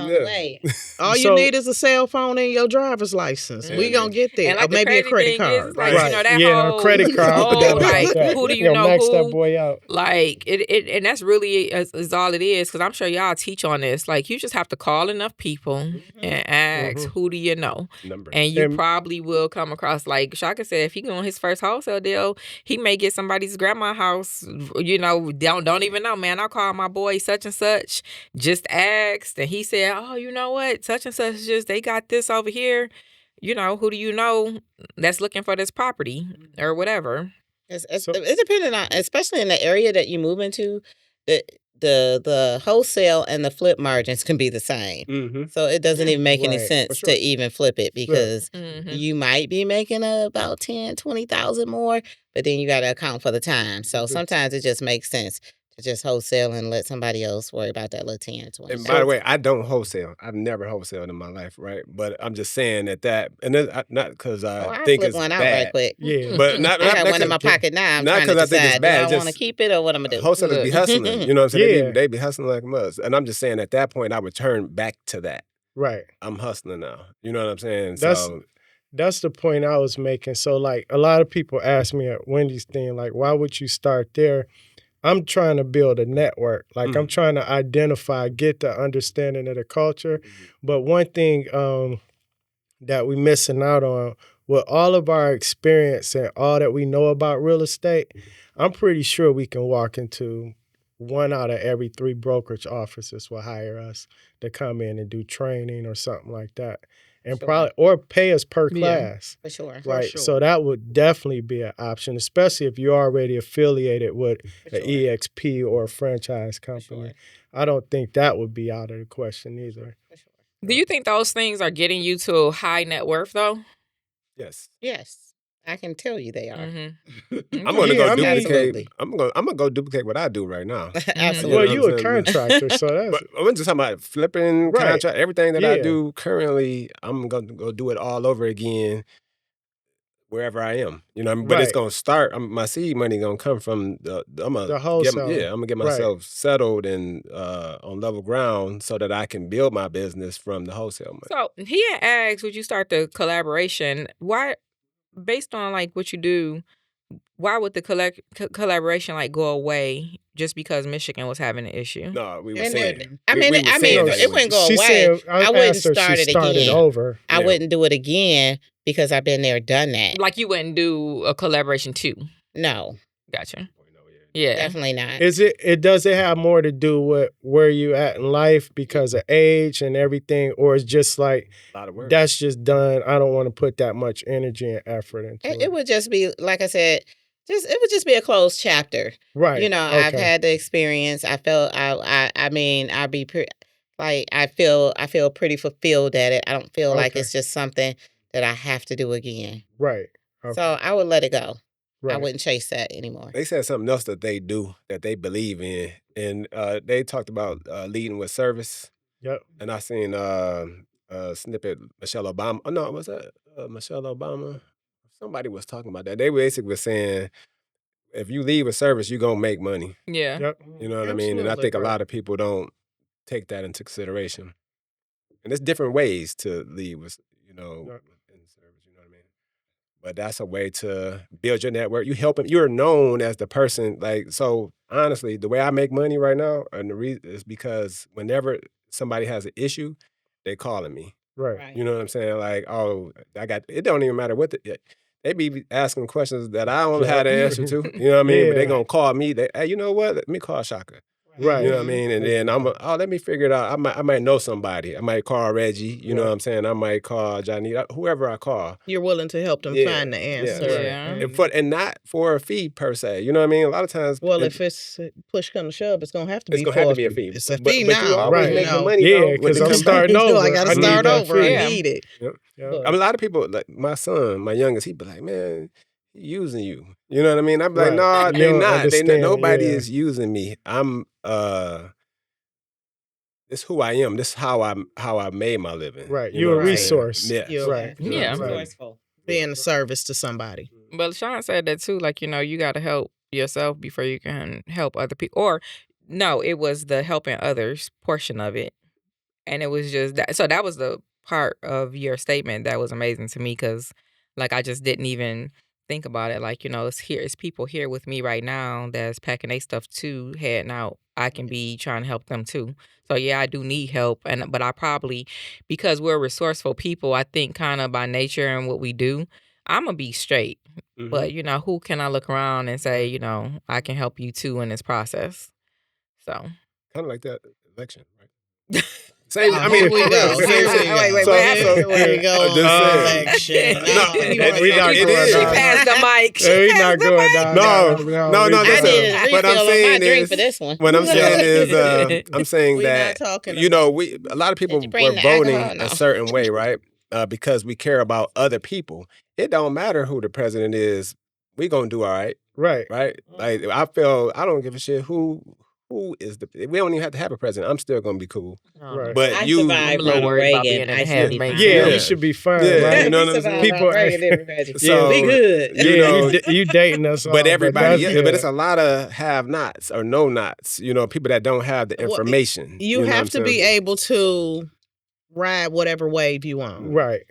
All you need is a cell phone and your driver's license. We gonna get there. And like or maybe a credit card. Is, like, Right. that a whole, credit card. who do you know max who? that boy out. Like it, and that's really is all it is. Because I'm sure y'all teach on this. Like, you just have to call enough people and ask, who do you know? Number. And you probably will come across, like Shaka said, if he go on his first wholesale deal, he may get somebody's grandma house. Don't even know, man. I called my boy such and such, just asked, and he said, oh, you know what, such and such, they got this over here. Who do you know that's looking for this property or whatever? It's depending on, especially in the area that you move into, the wholesale and the flip margins can be the same. Mm-hmm. So it doesn't even make any sense to even flip it, because Mm-hmm. you might be making about 10, 20,000 more, but then you got to account for the time. So sometimes it just makes sense to just wholesale and let somebody else worry about that little 10, 20. And by the way, I don't wholesale. I've never wholesaled in my life, right? But I'm just saying that, and not because I think it's one out bad. right quick. Yeah. But not I got one in my pocket now. I'm not trying to 'cause I think it's decide, bad, do I want to just keep it or what I'm going to do? Wholesalers be hustling. You know what I'm saying? Yeah. They be hustling like us. And I'm just saying at that point, I would turn back to that. Right. I'm hustling now. You know what I'm saying? That's the point I was making. So, like, a lot of people ask me at Wendy's thing, like, why would you start there? I'm trying to build a network. Like, I'm trying to identify, get the understanding of the culture. Mm-hmm. But one thing that we missing out on, with all of our experience and all that we know about real estate, I'm pretty sure we can walk into 1 out of every 3 brokerage offices will hire us to come in and do training or something like that. And probably, or pay us per class. For sure. Right. For sure. So that would definitely be an option, especially if you're already affiliated with an EXP or a franchise company. I don't think that would be out of the question either. Do you think those things are getting you to high net worth though? Yes. Yes. I can tell you they are. Mm-hmm. I'm going to go duplicate. Absolutely. I'm gonna go duplicate what I do right now. Absolutely. Well, you a contractor, so that's. But I'm just talking about flipping contract. Everything that I Yeah. do currently, I'm gonna go do it all over again wherever I am. But it's gonna start. My seed money gonna come from the wholesale. I'm gonna get myself settled and on level ground so that I can build my business from the wholesale money. So he had asked, would you start the collaboration? Why? Based on like what you do, why would the collaboration like go away just because Michigan was having an issue? No, we were And saying. it- I mean, it wouldn't go She away. said, I wouldn't asked her start she it started again. over. I Yeah. wouldn't do it again because I've been there, done that. Like, you wouldn't do a collaboration too? No, Gotcha. Yeah. definitely not. Does it have more to do with where you at in life because of age and everything, or it's just like A lot of work. that's just done? I don't want to put that much energy and effort into it. It would just be, like I said, it would just be a closed chapter. Right. I've had the experience. I felt I'd be I feel pretty fulfilled at it. I don't feel like it's just something that I have to do again. Right. Okay. So I would let it go. Right. I wouldn't chase that anymore. They said something else that they do that they believe in, and they talked about leading with service. Yep. And I seen a snippet Michelle Obama. Oh no, was that Michelle Obama? Somebody was talking about that. They basically were saying, if you lead with service, you're gonna make money. Yeah. Yep. You know what I mean? And I Absolutely, think a bro. lot of people don't take that into consideration. And there's different ways to lead with, Yep. in service. But that's a way to build your network. You help them. You're known as the person. Like, so honestly, the way I make money right now, and the reason is because whenever somebody has an issue, they calling me. Right. You know what I'm saying? Like, oh, it don't even matter what they be asking questions that I don't have the answer to. You know what I mean? But they gonna call me. Hey, you know what? Let me call Shaka. Right. You know what I mean? And then let me figure it out. I might know somebody. I might call Reggie. You know what I'm saying? I might call Johnny. Whoever I call. You're willing to help them find the answer. And not for a fee per se. You know what I mean? A lot of times. Well, if it's push come to shove, it's gonna have to be. It's gonna have to be a fee. It's a fee but now. you always make the money. Yeah, because I'm starting over. I gotta start over. I need it. Yep. I mean, a lot of people, like my son, my youngest, he'd be like, "Man, he using you." You know what I mean? I'd be like, "No, they not. Nobody is using me. I'm this is who I am. This is how I made my living." Right. You're a resource. Yeah. Right. Yeah. Resourceful. Being a service to somebody. But Sean said that too, like, you got to help yourself before you can help other people. Or no, it was the helping others portion of it. And it was just that. So that was the part of your statement that was amazing to me, because like I just didn't even think about it. Like, it's people here with me right now that's packing their stuff too, heading out. I can be trying to help them too. So yeah, I do need help. But I probably, because we're resourceful people, I think kind of by nature and what we do, I'm going to be straight. Mm-hmm. But, who can I look around and say, I can help you too in this process? So. Kind of like that election, right? Same. I mean, we go. Wait. Here we go. Election. She passed the mic. We're not going down. No. I did what I'm saying drink is, for this one. What I'm saying is, I'm saying that a lot of people were voting a certain way, right? Because we care about other people. It don't matter who the president is. We gonna do all right. Right. Like I don't give a shit who is we don't even have to have a president. I'm still gonna be cool. Right. But I'm a little worried about being you should be fine. Right? You know what I'm saying? People, so be good. You dating us. But everybody, but it's a lot of have-nots or no-nots. People that don't have the information. You have to be able to ride whatever wave you on. Right.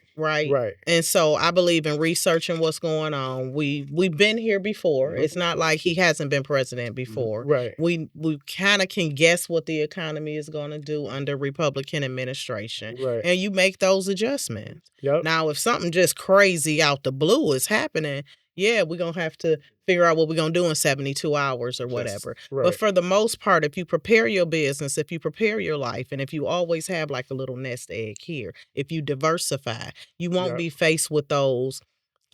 And so I believe in researching what's going on. We've been here before. Mm-hmm. It's not like he hasn't been president before. Right. We kind of can guess what the economy is going to do under Republican administration. Right. And you make those adjustments. Yep. Now, if something just crazy out the blue is happening, we're going to have to figure out what we're going to do in 72 hours or whatever. Yes, right. But for the most part, if you prepare your business, if you prepare your life, and if you always have like a little nest egg here, if you diversify, you won't be faced with those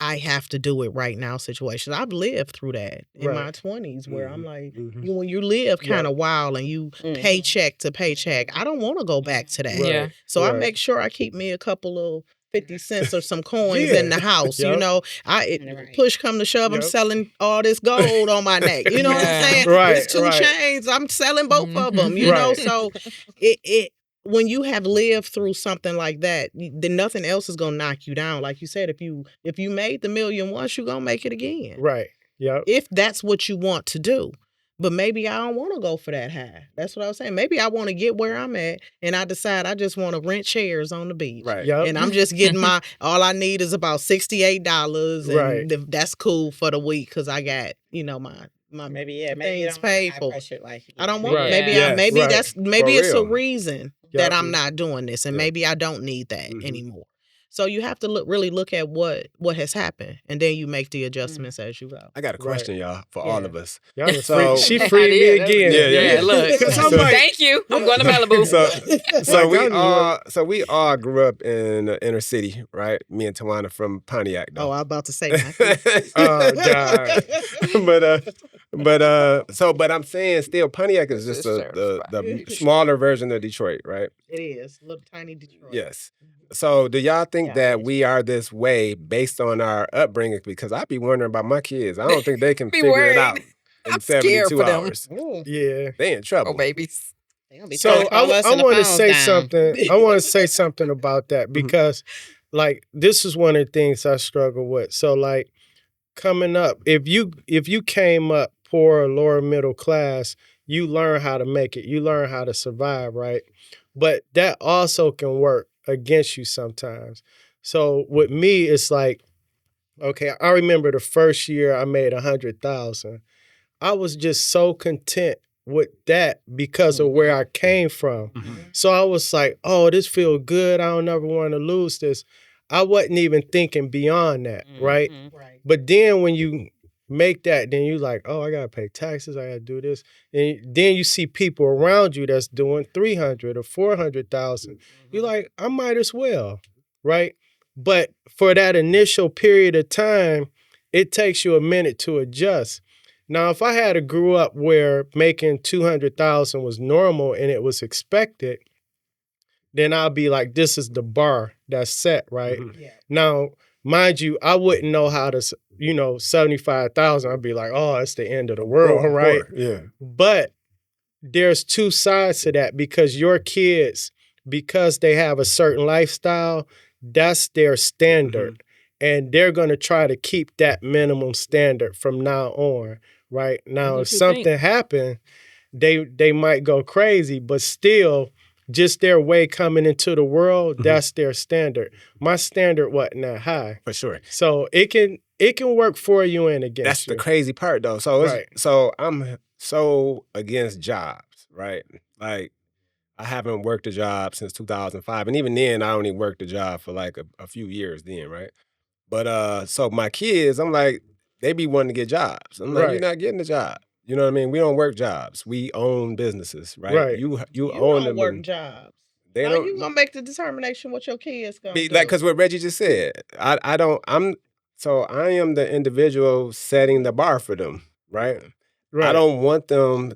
I have to do it right now situations. I've lived through that in my 20s where I'm like, when you live kind of wild and you paycheck to paycheck, I don't want to go back to that. Yeah. So I make sure I keep me a couple of 50 cents or some coins in the house. Push come to shove, I'm selling all this gold on my neck. You know what I'm saying? Right. It's two chains. I'm selling both of them, you know? So when you have lived through something like that, then nothing else is gonna knock you down. Like you said, if you made the million once, you're gonna make it again. Right. Yeah. If that's what you want to do. But maybe I don't want to go for that high. That's what I was saying. Maybe I want to get where I'm at and I decide I just want to rent chairs on the beach. Right. Yep. And I'm just getting all I need is about $68 and that's cool for the week because I got, my maybe things paid for. I don't want maybe maybe it's a reason that I'm not doing this and maybe I don't need that anymore. So you have to really look at what has happened, and then you make the adjustments as you go. I got a question, y'all, for all of us. So she freed me again. Yeah. Look, thank you. I'm going to Malibu. So we all grew up in the inner city, right? Me and Tawana from Pontiac. Though. Oh, I was about to say that. Oh God. But I'm saying still, Pontiac is just the smaller version of Detroit, right? It is little tiny Detroit. Yes. So do y'all think that we are this way based on our upbringing? Because I be wondering about my kids. I don't think they can figure it out in 72 hours. Yeah. They in trouble. Oh, babies. So I want to say something. I want to say something about that because like this is one of the things I struggle with. So like coming up, if you came up poor or lower middle class, you learn how to make it. You learn how to survive, right? But that also can work against you sometimes. So with me, it's like Okay, I remember the first year I made 100,000. I was just so content with that because of where I came from. So I was like, oh, this feels good. I don't ever want to lose this. I wasn't even thinking beyond that, right? But then when you make that, then you like, oh, I got to pay taxes. I got to do this. And then you see people around you that's doing 300 or 400,000. You're like, I might as well, right? But for that initial period of time, it takes you a minute to adjust. Now, if I had grew up where making 200,000 was normal and it was expected, then I'll be like, this is the bar that's set, right? Yeah. Now, mind you, I wouldn't know how to, 75,000. I'd be like, oh, it's the end of the world, right? Yeah. But there's two sides to that because your kids, because they have a certain lifestyle, that's their standard. And they're going to try to keep that minimum standard from now on, right? Now, if something happened, they might go crazy, but still, just their way coming into the world, that's their standard. My standard wasn't that high. For sure. So it can work for you and against That's you. the crazy part, though. So I'm so against jobs, right? Like, I haven't worked a job since 2005. And even then, I only worked a job for like a few years then, right? But so my kids, I'm like, they be wanting to get jobs. I'm like, you're not getting a job. You know what I mean? We don't work jobs. We own businesses, right? You own them. You don't work jobs. How you gonna make the determination what your kids gonna do? Like, because what Reggie just said, I am the individual setting the bar for them, right? I don't want them.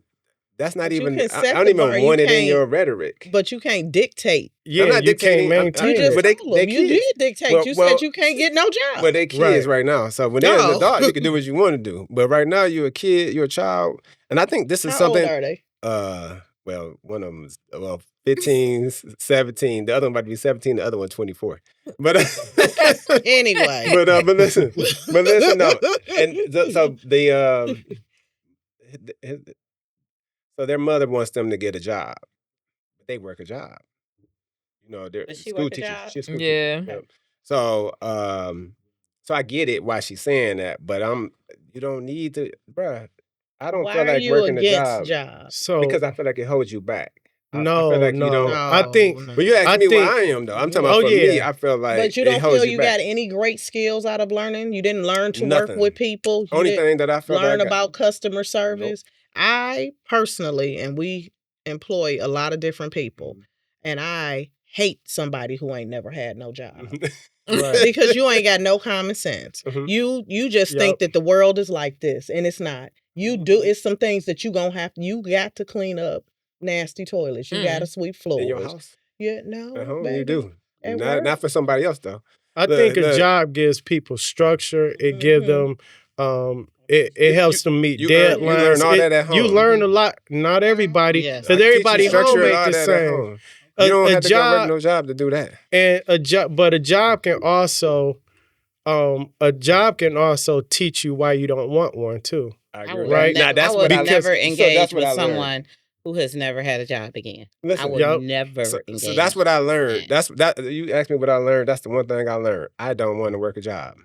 That's not even. I don't even want it in your rhetoric. But you can't dictate. Yeah, I'm not dictating. You just you did dictate. You said you can't get no job. But they kids right now. So when they're an adult, you can do what you want to do. But right now, you're a kid. You're a child. And I think this is something. How old are they? Well, one of them is 15, 17. The other one about to be 17. The other one 24. But anyway. But listen. No. And so so their mother wants them to get a job, but they work a job. They're school teachers. She's a school teacher. Yeah. So I get it why she's saying that, but you don't need to, bruh. I don't feel like working a job. Because I feel like it holds you back. I feel like you don't. I think. But you ask me where I am, though. I'm talking about for me. I feel like. But you don't feel you got any great skills out of learning. You didn't learn to work with people. Only thing that I feel learn about customer service. Nope. I personally, and we employ a lot of different people, and I hate somebody who ain't never had no job. Right. Because you ain't got no common sense. You just think that the world is like this, and it's not. It's some things that you got to clean up nasty toilets. You got to sweep floors. In your house? Yeah, no. At home, you do. Not for somebody else, though. I think a job gives people structure. It gives them... It helps them meet deadlines. You learn all that at home. You learn a lot. Not everybody, because everybody home ain't the same. You don't have to go work no job to do that. And a job can also teach you why you don't want one too. I would never engage with someone who has never had a job again. Listen, I would never engage. So that's what I learned. You asked me what I learned. That's the one thing I learned. I don't want to work a job.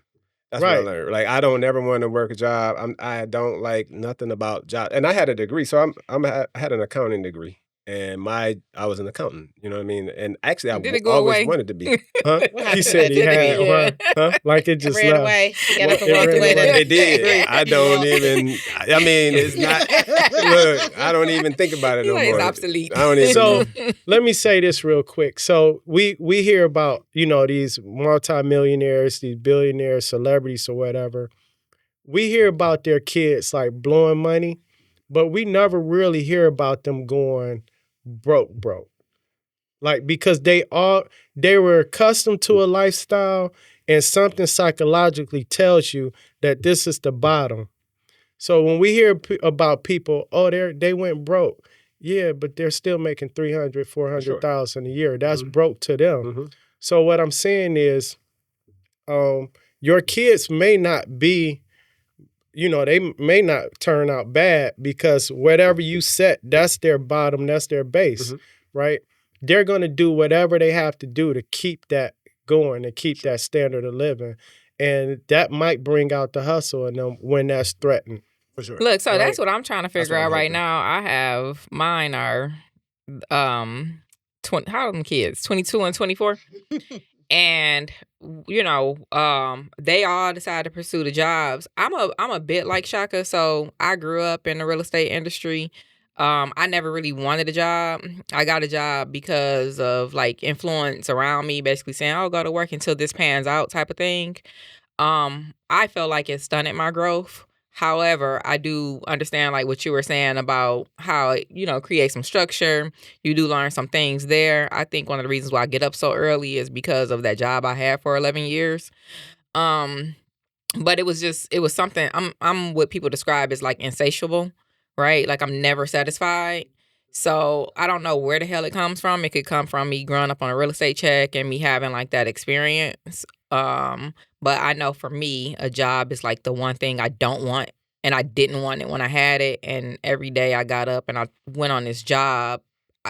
That's what I learned. Like, I don't ever want to work a job. I don't like nothing about job. And I had a degree, so I had an accounting degree, and I was an accountant. You know what I mean? And actually, I always wanted to be. Huh? He said he had one. Huh? Like it just ran away. He got up and walked away. It did. I don't even. I mean, it's not. Look, I don't even think about it no more. It's obsolete. I don't even. So let me say this real quick. So we hear about these multimillionaires, these billionaires, celebrities, or whatever. We hear about their kids like blowing money, but we never really hear about them going broke. Like, because they were accustomed to a lifestyle, and something psychologically tells you that this is the bottom. So when we hear about people, they went broke. Yeah, but they're still making $300,000, $400,000 a year. That's broke to them. So what I'm saying is, your kids may not be, they may not turn out bad, because whatever you set, that's their bottom, that's their base, right? They're going to do whatever they have to do to keep that going, to keep that standard of living. And that might bring out the hustle in them when that's threatened. For sure. Look, so Right. that's what I'm trying to figure out right now. I have mine are 20, how old are them kids? 22 and 24. And they all decided to pursue the jobs. I'm a bit like Shaka, so I grew up in the real estate industry. I never really wanted a job. I got a job because of like influence around me, basically saying, "I'll go to work until this pans out," type of thing. I felt like it stunted my growth. However, I do understand like what you were saying about how it, creates some structure. You do learn some things there. I think one of the reasons why I get up so early is because of that job I had for 11 years. But it was something I'm what people describe as like insatiable, right? Like I'm never satisfied. So I don't know where the hell it comes from. It could come from me growing up on a real estate check and me having like that experience. But I know for me, a job is like the one thing I don't want. And I didn't want it when I had it. And every day I got up and I went on this job,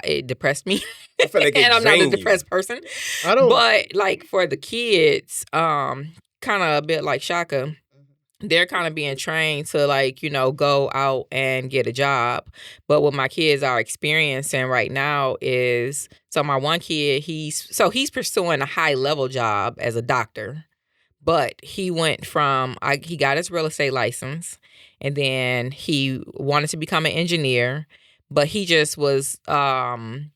it depressed me. I feel like and I'm not a depressed person. But like for the kids, kind of a bit like Shaka, they're kind of being trained to like, go out and get a job. But what my kids are experiencing right now is, so my one kid, he's pursuing a high level job as a doctor. But he went from, he got his real estate license and then he wanted to become an engineer. But he just was, when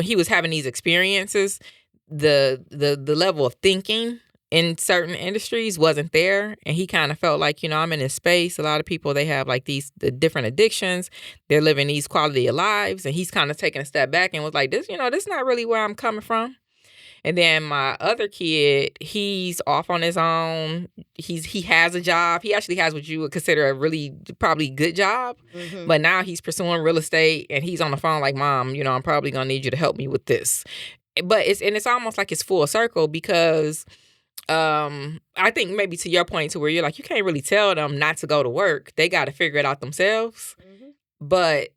he was having these experiences, the level of thinking in certain industries wasn't there. And he kind of felt like, I'm in this space. A lot of people, they have like the different addictions. They're living these quality of lives. And he's kind of taking a step back and was like, this is not really where I'm coming from. And then my other kid, he's off on his own. He has a job. He actually has what you would consider a really probably good job. Mm-hmm. But now he's pursuing real estate and he's on the phone like, Mom, I'm probably going to need you to help me with this. But it's almost like it's full circle because I think maybe to your point to where you're like, you can't really tell them not to go to work. They got to figure it out themselves. Mm-hmm. But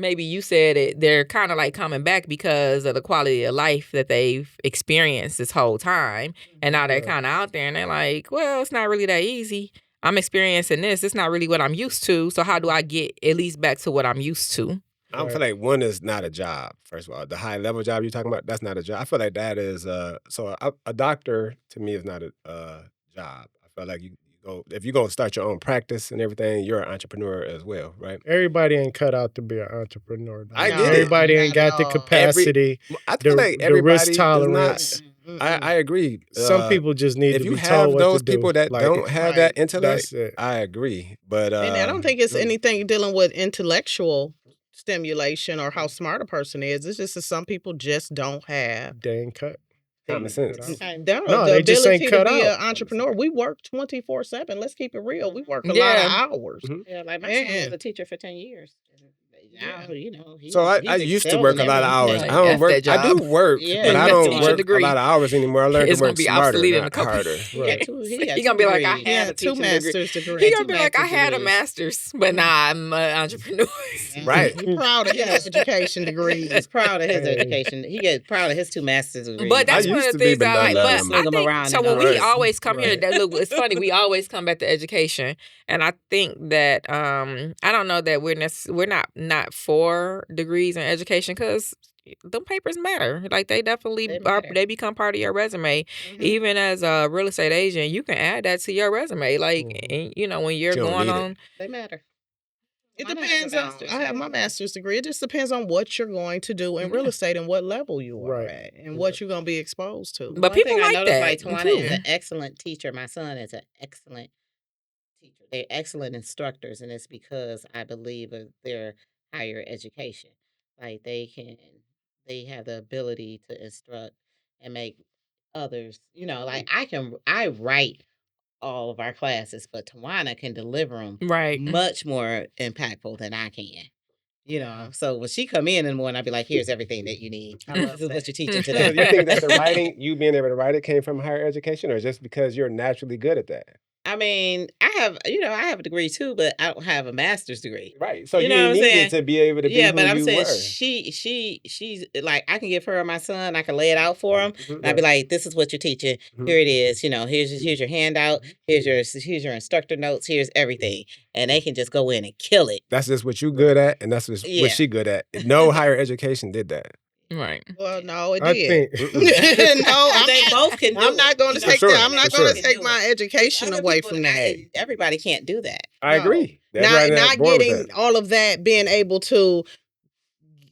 maybe you said it, they're kind of like coming back because of the quality of life that they've experienced this whole time. And now they're kind of out there and they're like, well, it's not really that easy. I'm experiencing this. It's not really what I'm used to. So how do I get at least back to what I'm used to? I don't feel like one is not a job, first of all. The high level job you're talking about, that's not a job. I feel like that is, a doctor to me is not a job. I feel like if you're going to start your own practice and everything, you're an entrepreneur as well, right? Everybody ain't cut out to be an entrepreneur. I get everybody ain't got the capacity, I feel like everybody the risk tolerance. I agree. Some people just need to be told what to do. If you have those people that don't have that intellect, I agree. But and I don't think it's anything dealing with intellectual stimulation or how smart a person is. It's just that some people just don't have. They ain't cut. Common sense. They just ain't cut out. To be an entrepreneur, we work 24/7. Let's keep it real. We work a lot of hours. Mm-hmm. Yeah, like my son was a teacher for 10 years. Now, so I used to work a lot of hours. I don't work. I do work, but I don't work a lot of hours anymore. I learned to work smarter, not harder. Right. He's gonna be like, I had a 2 master's degree. He's gonna be like, I had a master's, but now I'm an entrepreneur. Right. He's proud of his education degree. He's proud of his education. He gets proud of his 2 master's degrees. But that's one of the things I like. But I think, so when we always come here, look, it's funny. We always come back to education, and I think that I don't know that we're not for degrees in education because them papers matter. Like they definitely they become part of your resume. Mm-hmm. Even as a real estate agent, you can add that to your resume. Like when you're going on, they matter. It depends on. I have my master's degree. It just depends on what you're going to do in real estate and what level you are at and what you're going to be exposed to. But people like that. Like Tawana is an excellent teacher. My son is an excellent teacher. They're excellent instructors, and it's because I believe of their higher education. Like they have the ability to instruct and make others, like I write all of our classes, but Tawana can deliver them much more impactful than I can. So when she come in the morning, I'll be like, here's everything that you need. This is what you're teaching today. So you think that the writing, you being able to write it came from higher education or just because you're naturally good at that? I mean, I have a degree too, but I don't have a master's degree. Right. So you needed to be able to be who but I'm you saying were. she's like, I can give her my son, I can lay it out for him. And I'd be like, this is what you're teaching. Here it is. Here's your handout. Here's your instructor notes. Here's everything. And they can just go in and kill it. That's just what you're good at, and that's what she good at. No higher education did that. Right. Well, no, it I did. think They both can do I'm not going to take sure, that. I'm not for going sure. to take my education Other away people, from that. everybody can't do that. I agree. Not getting all of that, being able to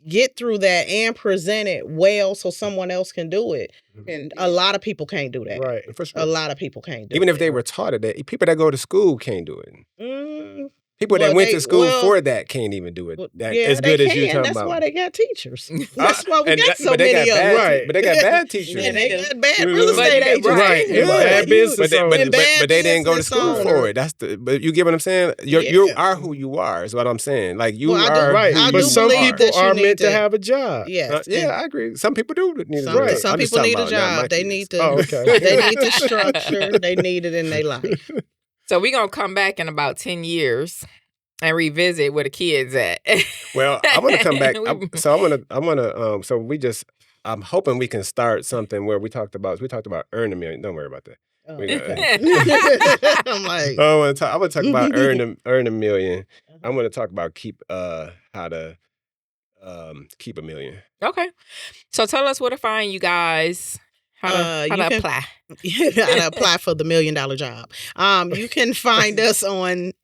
get through that and present it well so someone else can do it. And a lot of people can't do that. right. For sure. A lot of people can't do it. Even if they were taught it, people that go to school can't do it. People Well, that went they- to school well- for that can't even do it. That Yeah, as they good as can. you talking That's about. why they got teachers. That's why we got so but they many got of bad them. Right. But they got bad teachers. And they got bad You know, real estate but- agents. Right. Yeah. Bad business owners. And bad but they didn't go to business school for owners. it. But you get what I'm saying? You Yeah. are who you are, is what I'm saying. Like you Well, I do- are Right. who I But you do some believe are. people that you are need meant to to- have a job. Yes. Yeah, I agree. Some people do need a Some, job. some I'm just people talking need a about not my job. They kids. need to. Oh, okay. They need the structure. They need it in their life. So we're gonna come back in about 10 years and revisit where the kids at. Well, I want to come back. We- I'm hoping we can start something where we talked about earn a million. Don't worry about that. Oh, We got- okay. I'm like, I want to talk about earn a million. I'm going to talk about how to keep a million. Okay. So tell us where to find you guys. How to you can- apply. how to apply for the $1 million job. You can find us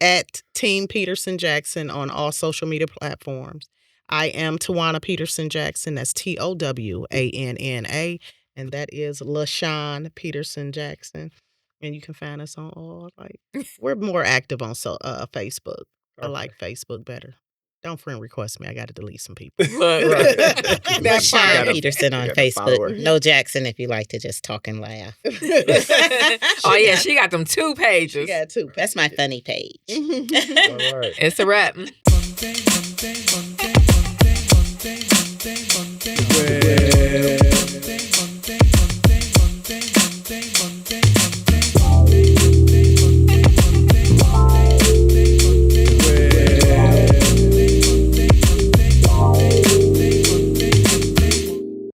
at Team Peterson Jackson on all social media platforms. I am Tawana Peterson Jackson. That's TOWANNA. And that is LaShawn Peterson Jackson. And you can find us on all, we're more active on Facebook. I like Facebook better. Don't friend request me. I got to delete some people. Look, Right. that Sean part. Peterson on you gotta follow her. Facebook. No Jackson if you like to just talk and laugh. Oh yeah, she got them 2 pages. You got 2. That's my funny page. All right. It's a wrap. Well,